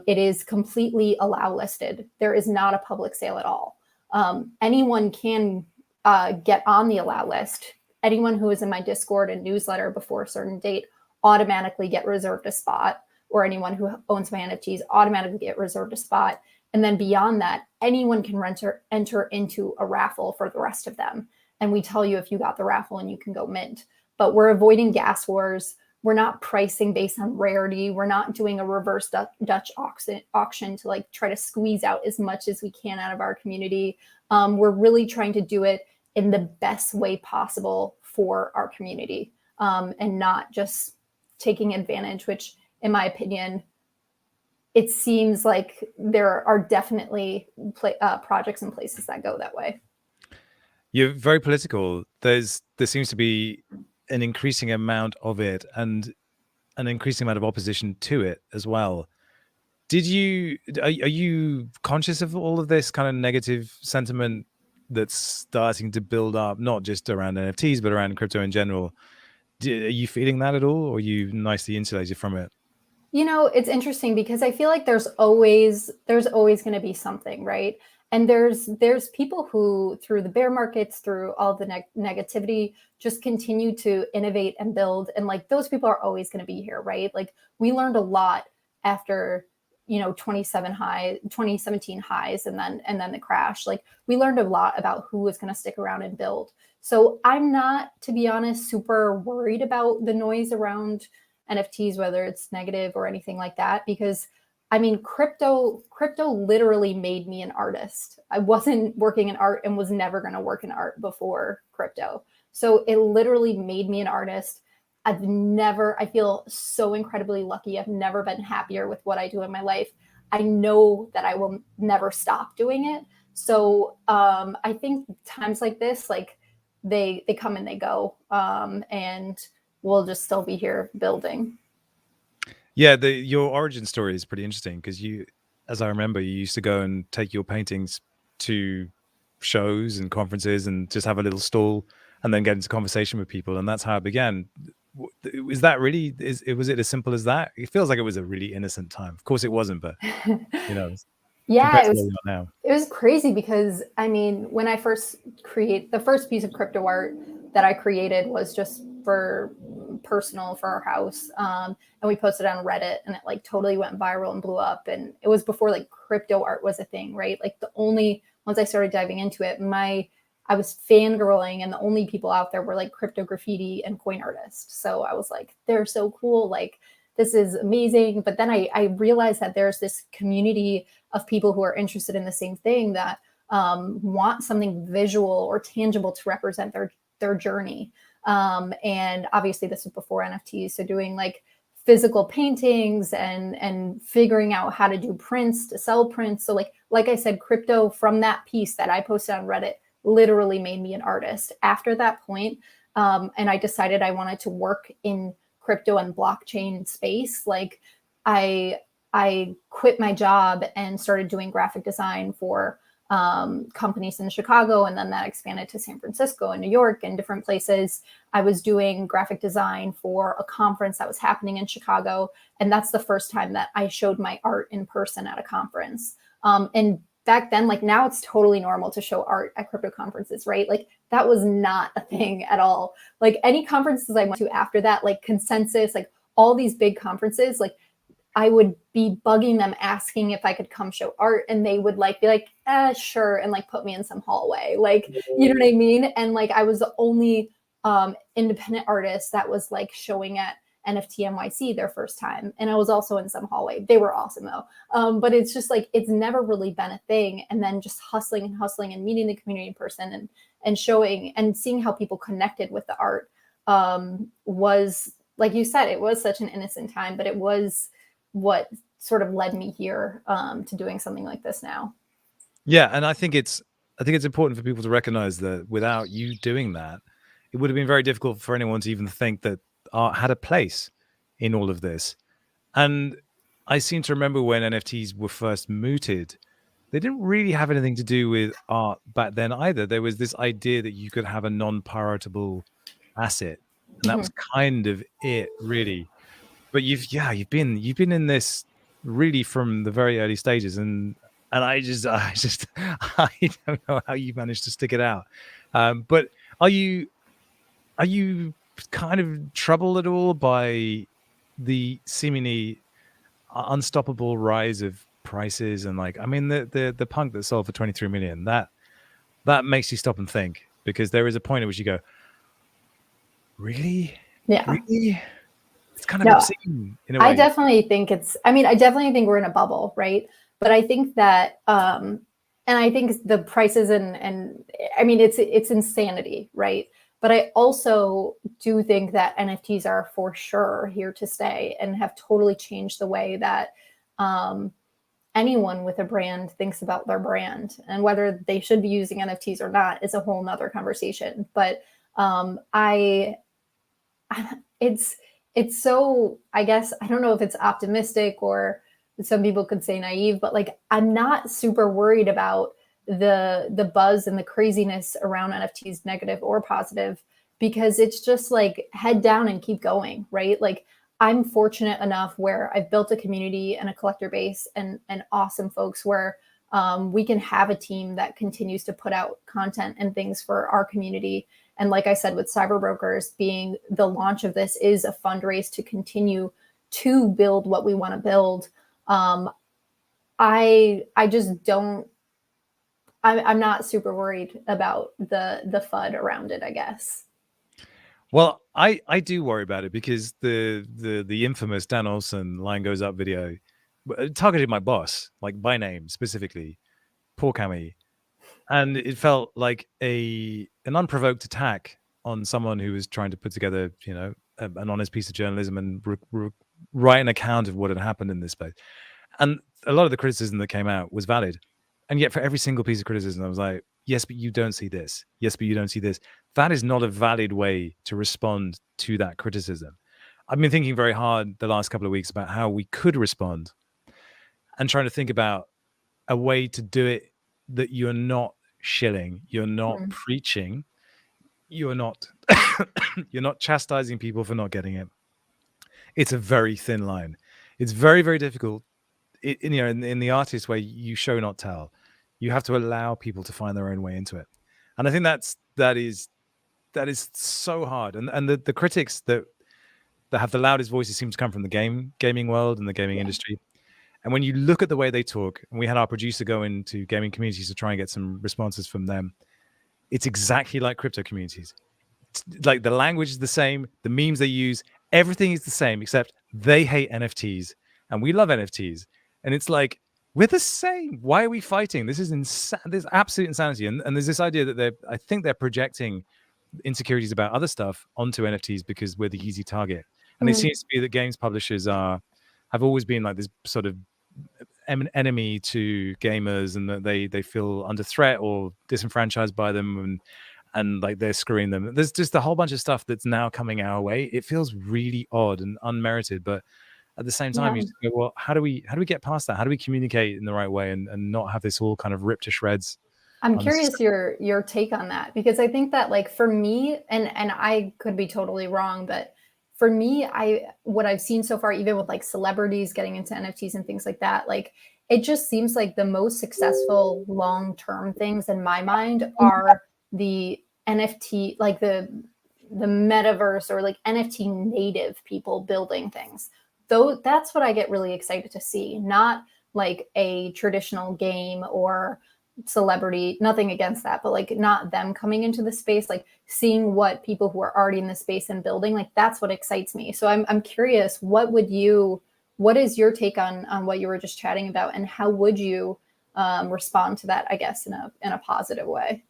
it is completely allow listed. There is not a public sale at all. Anyone can get on the allow list. Anyone who is in my Discord and newsletter before a certain date automatically get reserved a spot, or anyone who owns my NFTs automatically get reserved a spot. And then beyond that, anyone can enter into a raffle for the rest of them. And we tell you if you got the raffle and you can go mint. But we're avoiding gas wars. We're not pricing based on rarity. We're not doing a reverse Dutch auction to like try to squeeze out as much as we can out of our community. We're really trying to do it in the best way possible for our community, and not just taking advantage, which in my opinion, it seems like there are definitely projects and places that go that way. You're very political. There seems to be an increasing amount of it and an increasing amount of opposition to it as well. Are you conscious of all of this kind of negative sentiment that's starting to build up, not just around NFTs, but around crypto in general? Are you feeling that at all, or are you nicely insulated from it? You know, it's interesting because I feel like there's always going to be something, right? And there's people who, through the bear markets, through all the negativity, just continue to innovate and build. And like those people are always going to be here, right? Like we learned a lot after 2017 highs and then the crash. Like we learned a lot about who was going to stick around and build. So I'm not, to be honest, super worried about the noise around NFTs, whether it's negative or anything like that, because I mean, crypto literally made me an artist. I wasn't working in art and was never going to work in art before crypto. So it literally made me an artist. I feel so incredibly lucky. I've never been happier with what I do in my life. I know that I will never stop doing it. So I think times like this, like they come and they go, and we'll just still be here building. Yeah, your origin story is pretty interesting because you, as I remember, you used to go and take your paintings to shows and conferences and just have a little stall and then get into conversation with people, and that's how it began. Is that really? Was it as simple as that? It feels like it was a really innocent time. Of course, it wasn't, but yeah, it was crazy because I mean, when I first the first piece of crypto art that I created was just for personal for our house, and we posted on Reddit, and it like totally went viral and blew up. And it was before like crypto art was a thing, right? Like once I started diving into it, I was fangirling, and the only people out there were like crypto graffiti and coin artists. So I was like, they're so cool, like this is amazing. But then I realized that there's this community of people who are interested in the same thing, that want something visual or tangible to represent their journey. And obviously this was before NFTs. So doing like physical paintings and figuring out how to do prints, to sell prints. So like I said, crypto, from that piece that I posted on Reddit, literally made me an artist. After that point, and I decided I wanted to work in crypto and blockchain space, like I quit my job and started doing graphic design for companies in Chicago, and then that expanded to San Francisco and New York and different places. I was doing graphic design for a conference that was happening in Chicago, and that's the first time that I showed my art in person at a conference. And back then, like now it's totally normal to show art at crypto conferences, right? Like that was not a thing at all. Like any conferences I went to after that, like Consensus, like all these big conferences, like I would be bugging them asking if I could come show art, and they would like be like, sure, and like put me in some hallway, like, you know what I mean? And like I was the only independent artist that was like showing at NFT NYC their first time. And I was also in some hallway. They were awesome though. But it's just like, it's never really been a thing. And then just hustling and meeting the community in person and showing and seeing how people connected with the art was, like you said, it was such an innocent time, but it was what sort of led me here to doing something like this now. Yeah, and I think it's important for people to recognize that without you doing that, it would have been very difficult for anyone to even think that art had a place in all of this. And I seem to remember when NFTs were first mooted, they didn't really have anything to do with art back then either. There was this idea that you could have a non-piratable asset, and that was kind of it, really. But you've been in this really from the very early stages, and I just I don't know how you managed to stick it out. But are you kind of troubled at all by the seemingly unstoppable rise of prices? And like, I mean, the punk that sold for 23 million, that makes you stop and think, because there is a point at which you go, really? It's kind of obscene in a way. I definitely think I definitely think we're in a bubble, right? But I think that and I think the prices and I mean it's insanity, right? But I also do think that NFTs are for sure here to stay and have totally changed the way that anyone with a brand thinks about their brand, and whether they should be using NFTs or not is a whole nother conversation. But it's so, I guess, I don't know if it's optimistic or some people could say naive, but like, I'm not super worried about the buzz and the craziness around NFTs, negative or positive, because it's just like head down and keep going, right? Like, I'm fortunate enough where I've built a community and a collector base and awesome folks where we can have a team that continues to put out content and things for our community. And like I said, with Cyberbrokers being the launch of this is a fundraise to continue to build what we want to build. I just don't, I'm not super worried about the FUD around it, I guess. Well, I do worry about it, because the infamous Dan Olsen line goes up video targeted my boss, like by name specifically, poor Cammy. And it felt like an unprovoked attack on someone who was trying to put together, you know, an honest piece of journalism and write an account of what had happened in this space. And a lot of the criticism that came out was valid. And yet for every single piece of criticism, I was like, yes, but you don't see this. Yes, but you don't see this. That is not a valid way to respond to that criticism. I've been thinking very hard the last couple of weeks about how we could respond, and trying to think about a way to do it that you're not shilling, you're not preaching, you're not you're not chastising people for not getting it. It's a very thin line. It's very, very difficult in the artist way. You show not tell. You have to allow people to find their own way into it. And I think that is so hard. And the critics that have the loudest voices seem to come from the gaming world and the gaming industry. And when you look at the way they talk, and we had our producer go into gaming communities to try and get some responses from them, it's exactly like crypto communities. It's like the language is the same, the memes they use, everything is the same, except they hate NFTs and we love NFTs. And it's like, we're the same. Why are we fighting? This is There's absolute insanity. And there's this idea that I think they're projecting insecurities about other stuff onto NFTs because we're the easy target. And it seems to be that games publishers have always been like this sort of enemy to gamers, and that they feel under threat or disenfranchised by them, and like they're screwing them. There's just a whole bunch of stuff that's now coming our way. It feels really odd and unmerited, but at the same time, you just go, well, how do we get past that? How do we communicate in the right way and not have this all kind of ripped to shreds? I'm curious your take on that, because I think that, like, for me, and I could be totally wrong, but for me, what I've seen so far, even with like celebrities getting into NFTs and things like that, like, it just seems like the most successful long-term things in my mind are the NFT, like the metaverse, or like NFT native people building things. Though that's what I get really excited to see, not like a traditional game or celebrity, nothing against that, but like not them coming into the space, like seeing what people who are already in the space and building, like that's what excites me. So I'm curious, what is your take on what you were just chatting about, and how would you respond to that, I guess, in a positive way?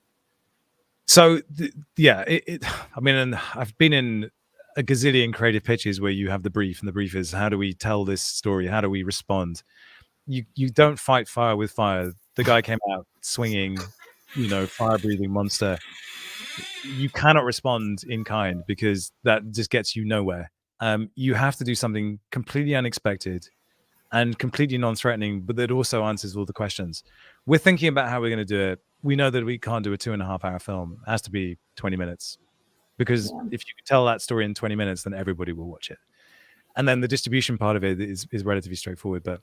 So I mean, and I've been in a gazillion creative pitches where you have the brief, and the brief is, how do we tell this story? How do we respond? You don't fight fire with fire. The guy came out swinging, fire breathing monster. You cannot respond in kind, because that just gets you nowhere. You have to do something completely unexpected and completely non-threatening, but that also answers all the questions. We're thinking about how we're going to do it. We know that we can't do a 2.5-hour film. It has to be 20 minutes, because if you can tell that story in 20 minutes, then everybody will watch it. And then the distribution part of it is relatively straightforward. But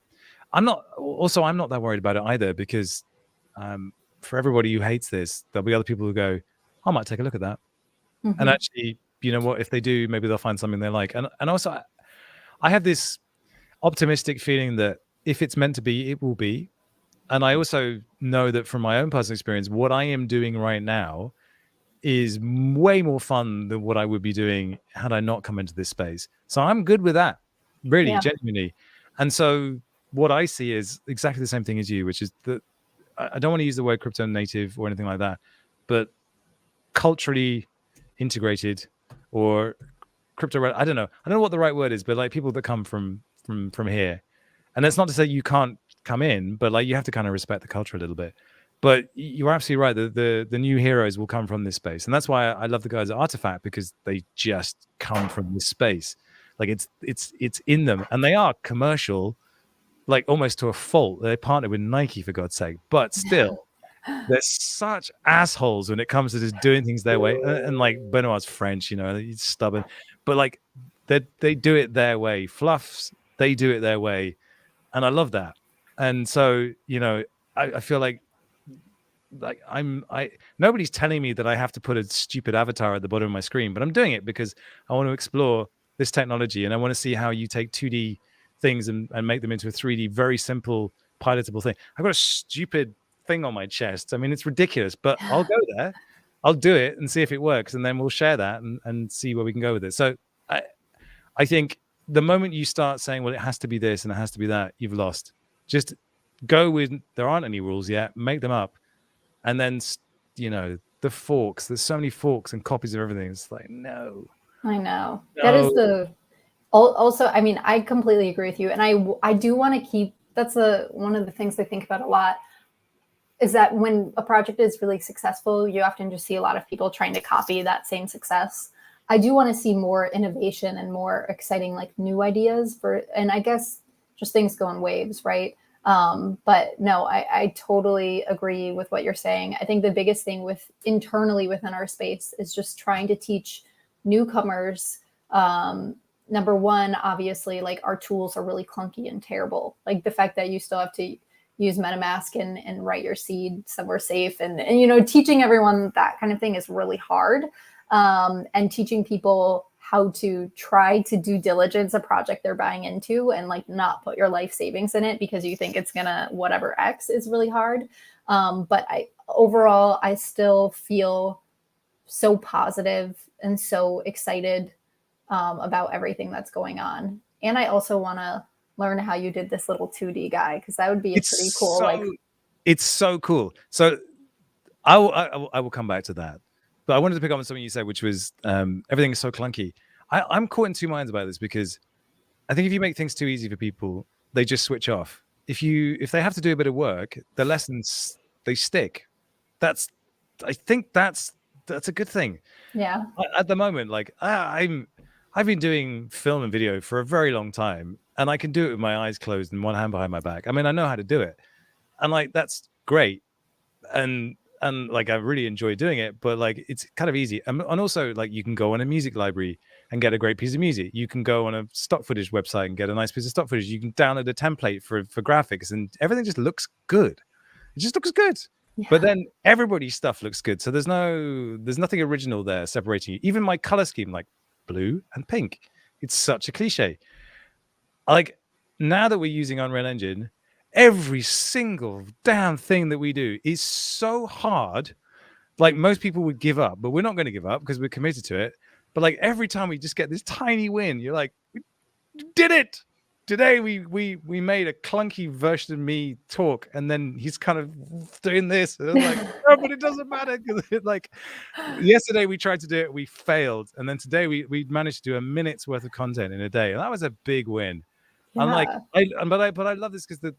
I'm not that worried about it either, because for everybody who hates this, there'll be other people who go, I might take a look at that. Mm-hmm. And actually, you know what, if they do, maybe they'll find something they like. And also, I have this optimistic feeling that if it's meant to be, it will be. And I also know that from my own personal experience, what I am doing right now is way more fun than what I would be doing had I not come into this space. So I'm good with that, really, genuinely. And so what I see is exactly the same thing as you, which is that I don't want to use the word crypto native or anything like that, but culturally integrated, or crypto, I don't know what the right word is, but like people that come from here. And that's not to say you can't come in, but like you have to kind of respect the culture a little bit. But you're absolutely right. The new heroes will come from this space. And that's why I love the guys at Artifact, because they just come from this space. Like it's in them, and they are commercial, like almost to a fault. They partner with Nike, for God's sake, but still they're such assholes when it comes to just doing things their way. And like Benoit's French, he's stubborn, but like they do it their way. Fluffs, they do it their way. And I love that. And so, I feel like nobody's telling me that I have to put a stupid avatar at the bottom of my screen, but I'm doing it because I want to explore this technology, and I want to see how you take 2D things and make them into a 3D, very simple, pilotable thing. I've got a stupid thing on my chest. I mean, it's ridiculous, but I'll go there. I'll do it and see if it works, and then we'll share that and see where we can go with it. So I think the moment you start saying, well, it has to be this and it has to be that, you've lost. Just go with, there aren't any rules yet, make them up. And then, the forks, there's so many forks and copies of everything. It's like, no. I know. That is also, I mean, I completely agree with you. And I do want to keep, that's one of the things I think about a lot, is that when a project is really successful, you often just see a lot of people trying to copy that same success. I do want to see more innovation and more exciting, like, new ideas and I guess just things go in waves, right? But no, I totally agree with what you're saying. I think the biggest thing internally within our space is just trying to teach newcomers. Number one, obviously, like, our tools are really clunky and terrible. Like the fact that you still have to use MetaMask and write your seed somewhere safe, and teaching everyone that kind of thing is really hard. And teaching people how to try to due diligence a project they're buying into and like not put your life savings in it because you think it's gonna whatever X is really hard. But overall, I still feel so positive and so excited about everything that's going on. And I also want to learn how you did this little 2D guy, because that would be pretty cool. It's so cool. So I will come back to that. But I wanted to pick up on something you said, which was everything is so clunky. I'm caught in two minds about this, because I think if you make things too easy for people, they just switch off. If they have to do a bit of work, the lessons, they stick. I think that's a good thing. Yeah. At the moment, like I've been doing film and video for a very long time, and I can do it with my eyes closed and one hand behind my back. I mean, I know how to do it, and like that's great. And like I really enjoy doing it, but like it's kind of easy. And also, like, you can go on a music library and get a great piece of music. You can go on a stock footage website and get a nice piece of stock footage. You can download a template for graphics, and everything just looks good. It just looks good. Yeah. But then everybody's stuff looks good. So there's nothing original there separating you. Even my color scheme, like blue and pink, it's such a cliche. Like, now that we're using Unreal Engine, every single damn thing that we do is so hard. Like most people would give up, but we're not going to give up because we're committed to it. But like every time we just get this tiny win, you're like, we did it. Today we made a clunky version of me talk, and then he's kind of doing this, and I'm like, no, but it doesn't matter. Like yesterday we tried to do it, we failed, and then today we managed to do a minute's worth of content in a day, and that was a big win. I'm like, but I love this because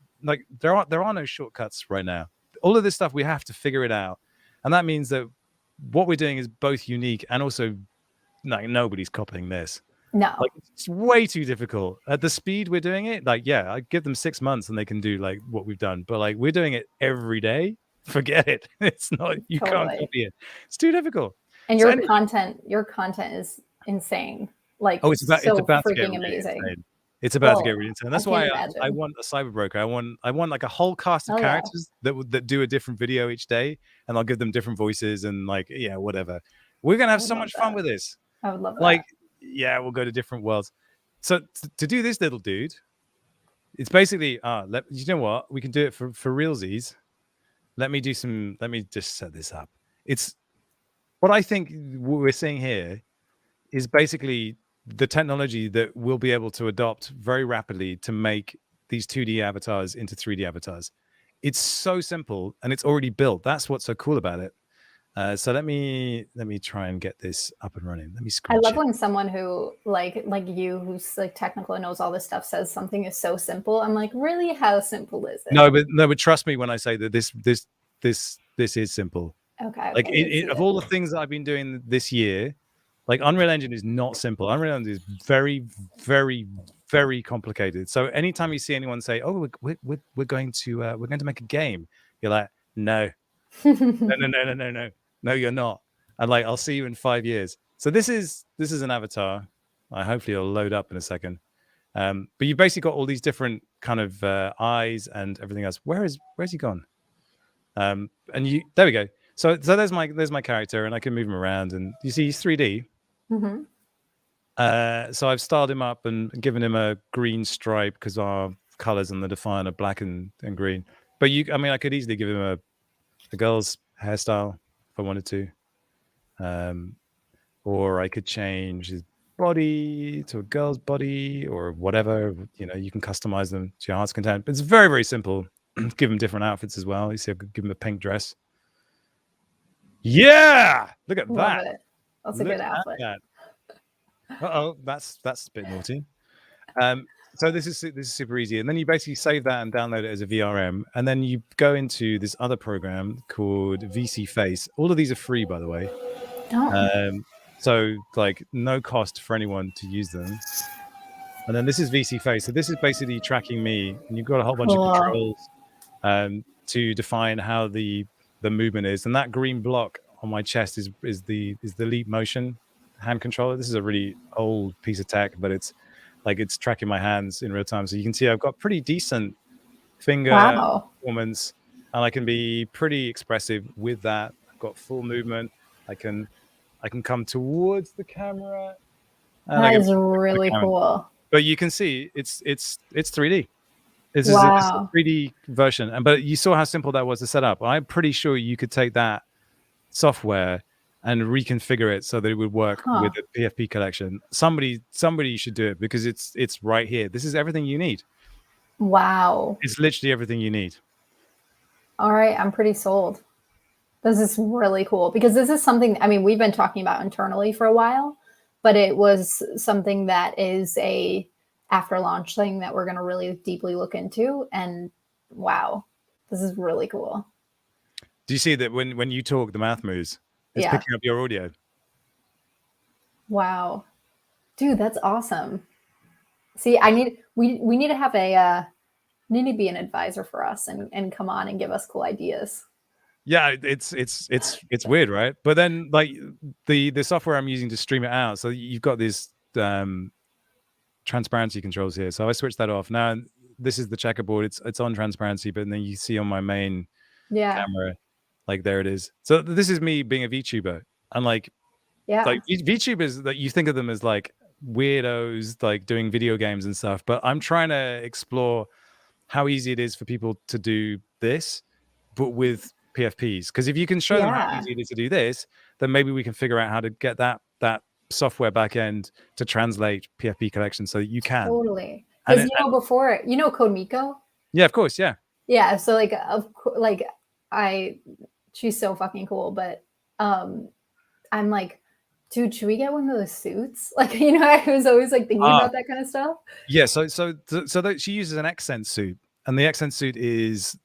there are no shortcuts right now. All of this stuff we have to figure it out, and that means that what we're doing is both unique and also like nobody's copying this. No. Like it's way too difficult at the speed we're doing it. Like, yeah, I give them 6 months and they can do like what we've done, but like we're doing it every day. Forget it. It's not, you can't copy it. It's too difficult. And your content is insane. Like, oh, it's about freaking to get really amazing. insane. It's about to get really insane. That's why I imagine. want a Cyberbroker. I want like a whole cast of characters that do a different video each day, and I'll give them different voices and like, yeah, whatever. We're gonna have so much fun with this. I would love that. Like, yeah, we'll go to different worlds. So to do this, little dude, it's basically you know what, we can do it for realsies. Let me just set this up. It's what I think what we're seeing here is basically the technology that we'll be able to adopt very rapidly to make these 2D avatars into 3D avatars. It's so simple and it's already built. That's what's so cool about it. So let me try and get this up and running. Let me screen. I love when someone who like you, who's like technical and knows all this stuff, says something is so simple. I'm like, really? How simple is it? No, but trust me when I say that this is simple. Okay. Like of all the things that I've been doing this year, like Unreal Engine is not simple. Unreal Engine is very, very, very complicated. So anytime you see anyone say, "Oh, we're going to make a game," you're like, "No, no. No, you're not." And like, I'll see you in 5 years. So this is an avatar. Hopefully it'll load up in a second. But you've basically got all these different kind of eyes and everything else. Where's he gone? And there we go. So there's my character, and I can move him around, and you see he's 3D. Mm-hmm. So I've styled him up and given him a green stripe because our colors on the Defiant are black and green. But I could easily give him a girl's hairstyle if I wanted to, or I could change his body to a girl's body or whatever. You know, you can customize them to your heart's content. But it's very, very simple. Give him different outfits as well. You see, I could give him a pink dress. Yeah, look at Love that. it. That's a good outfit. Uh-oh, that's a bit naughty. So this is super easy, and then you basically save that and download it as a VRM, and then you go into this other program called VC Face. All of these are free, by the way. So like no cost for anyone to use them. And then this is VC Face. So this is basically tracking me, and you've got a whole bunch of controls to define how the movement is. And that green block on my chest is the Leap Motion hand controller. This is a really old piece of tech, but it's tracking my hands in real time. So you can see I've got pretty decent finger performance, and I can be pretty expressive with that. I've got full movement. I can come towards the camera. That is really cool. But you can see it's 3D. This is a 3D version. But you saw how simple that was to set up. I'm pretty sure you could take that software and reconfigure it so that it would work with the PFP collection. Somebody should do it because it's right here. This is everything you need. Wow. It's literally everything you need. All right, I'm pretty sold. This is really cool because this is something, I mean, we've been talking about internally for a while, but it was something that is a after launch thing that we're going to really deeply look into. And wow, this is really cool. Do you see that when you talk, the mouth moves? It's picking up your audio. Wow. Dude, that's awesome. See, we need to have need to be an advisor for us and come on and give us cool ideas. Yeah, it's weird, right? But then like the software I'm using to stream it out, so you've got this transparency controls here. So I switched that off. Now this is the checkerboard. It's on transparency, but then you see on my main camera, like there it is. So this is me being a VTuber, and like VTubers, that you think of them as like weirdos, like doing video games and stuff. But I'm trying to explore how easy it is for people to do this, but with PFPs. Because if you can show them how Yeah. easy it is to do this, then maybe we can figure out how to get that software backend to translate PFP collections so that you can. Totally. And Because before, CodeMiko? Yeah, of course, yeah. Yeah, so she's so fucking cool, but I'm like, dude, should we get one of those suits? Like, I was always like thinking about that kind of stuff. Yeah, so she uses an Accent suit, and the Accent suit is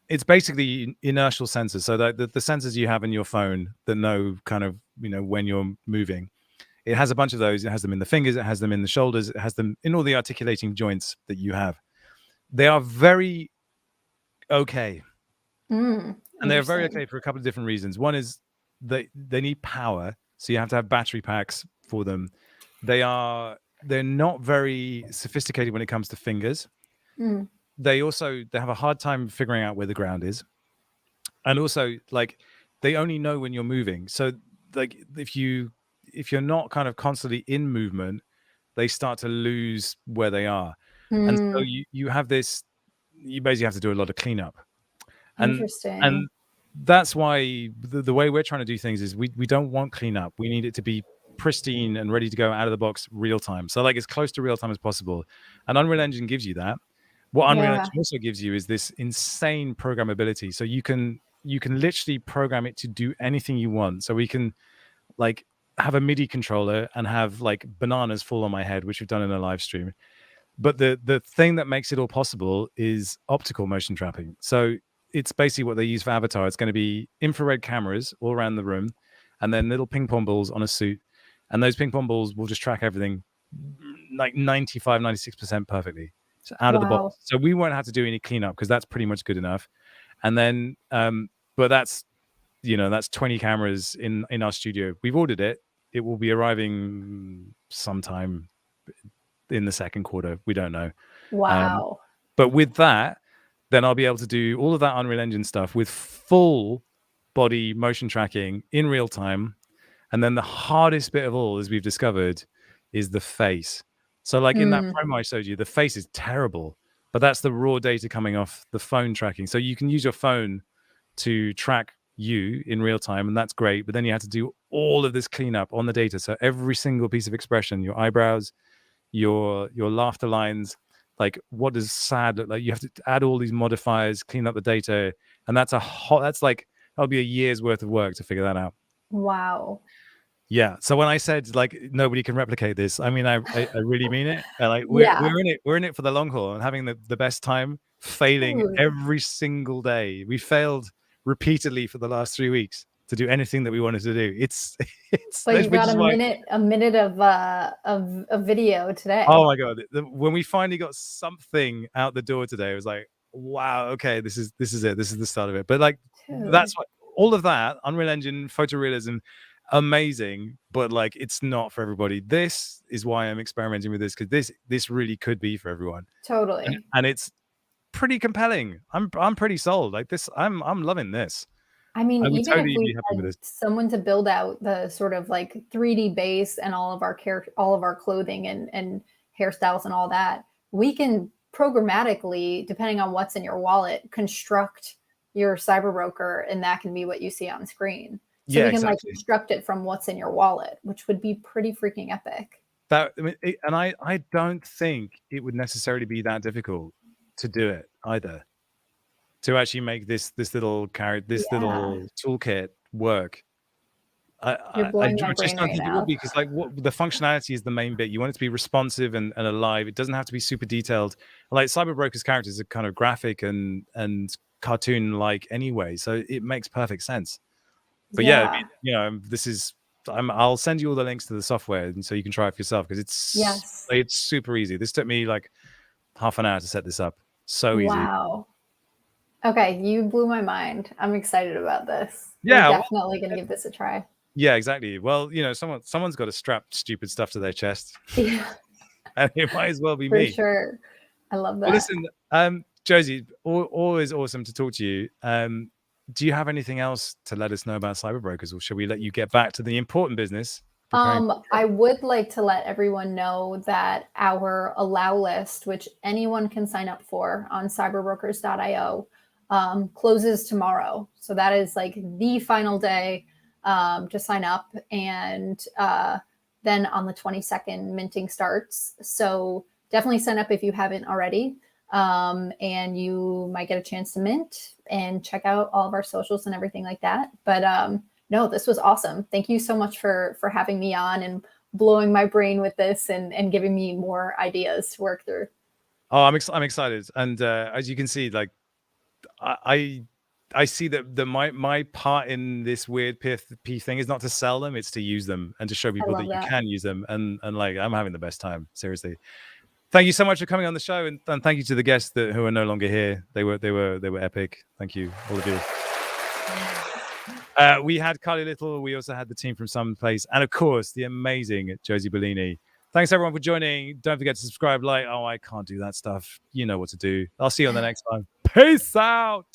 it's basically inertial sensors. So that the sensors you have in your phone that know kind of when you're moving, it has a bunch of those. It has them in the fingers, it has them in the shoulders, it has them in all the articulating joints that you have. They are very okay. And they're very okay for a couple of different reasons. One is they need power, so you have to have battery packs for them. They're not very sophisticated when it comes to fingers. They have a hard time figuring out where the ground is, and also like they only know when you're moving. So like if you're not kind of constantly in movement, they start to lose where they are. And so you have this, you basically have to do a lot of cleanup. Interesting. And that's why the way we're trying to do things is we don't want cleanup. We need it to be pristine and ready to go out of the box real time. So like as close to real time as possible. And Unreal Engine gives you that. What Unreal Engine also gives you is this insane programmability. So you can literally program it to do anything you want. So we can like have a MIDI controller and have like bananas fall on my head, which we've done in a live stream. But the thing that makes it all possible is optical motion trapping. So it's basically what they use for Avatar. It's going to be infrared cameras all around the room, and then little ping pong balls on a suit. And those ping pong balls will just track everything like 95, 96% perfectly. So out of the box. So we won't have to do any cleanup because that's pretty much good enough. And then, but that's 20 cameras in our studio. We've ordered it. It will be arriving sometime in the second quarter. We don't know. Wow. But with that, then I'll be able to do all of that Unreal Engine stuff with full body motion tracking in real time. And then the hardest bit of all, as we've discovered, is the face. So like in that promo I showed you, the face is terrible, but that's the raw data coming off the phone tracking. So you can use your phone to track you in real time, and that's great. But then you have to do all of this cleanup on the data. So every single piece of expression, your eyebrows, your laughter lines, like what does sad look like? You have to add all these modifiers, clean up the data, and that'll be a year's worth of work to figure that out. Wow. Yeah. So when I said like nobody can replicate this, I mean I really mean it. Like we're in it for the long haul and having the best time, failing every single day. We failed repeatedly for the last 3 weeks to do anything that we wanted to do. It's but you got a minute of video today. Oh my god. When we finally got something out the door today, it was like, wow, okay, this is it. This is the start of it. But like that's what all of that, Unreal Engine, photorealism, amazing, but like it's not for everybody. This is why I'm experimenting with this, because this really could be for everyone. Totally. And it's pretty compelling. I'm pretty sold. Like this, I'm loving this. I mean, even totally if we had someone to build out the sort of like 3D base and all of our clothing and hairstyles and all that, we can programmatically, depending on what's in your wallet, construct your Cyberbroker, and that can be what you see on screen. So we can like construct it from what's in your wallet, which would be pretty freaking epic. I don't think it would necessarily be that difficult to do it either. To actually make this little little toolkit work. You're blowing my I just brain don't right think now. it would be, because like the functionality is the main bit. You want it to be responsive and alive. It doesn't have to be super detailed. Like Cyberbrokers characters are kind of graphic and cartoon like anyway, so it makes perfect sense. But yeah, I'll send you all the links to the software, and so you can try it for yourself, because it's super easy. This took me like half an hour to set this up. So easy. Wow. Okay, you blew my mind. I'm excited about this. Yeah, we're definitely gonna give this a try. Yeah, exactly. Well, someone's got to strap stupid stuff to their chest. Yeah. And it might as well be for me. Sure. I love that. Well, listen, Josie, always awesome to talk to you. Do you have anything else to let us know about Cyberbrokers, or shall we let you get back to the important business I would like to let everyone know that our allow list, which anyone can sign up for on cyberbrokers.io, closes tomorrow. So that is like the final day to sign up. And then on the 22nd, minting starts. So definitely sign up if you haven't already. And you might get a chance to mint and check out all of our socials and everything like that. But no, this was awesome. Thank you so much for having me on and blowing my brain with this and giving me more ideas to work through. Oh, I'm excited. And as you can see, like I see that my part in this weird PFP thing is not to sell them, it's to use them and to show people that you can use them. And like, I'm having the best time, seriously. Thank you so much for coming on the show, and thank you to the guests who are no longer here. They were epic. Thank you, all of you. We had Carly Little. We also had the team from Some.place, and of course, the amazing Josie Bellini. Thanks everyone for joining. Don't forget to subscribe, like. Oh, I can't do that stuff. You know what to do. I'll see you on the next time. Peace out.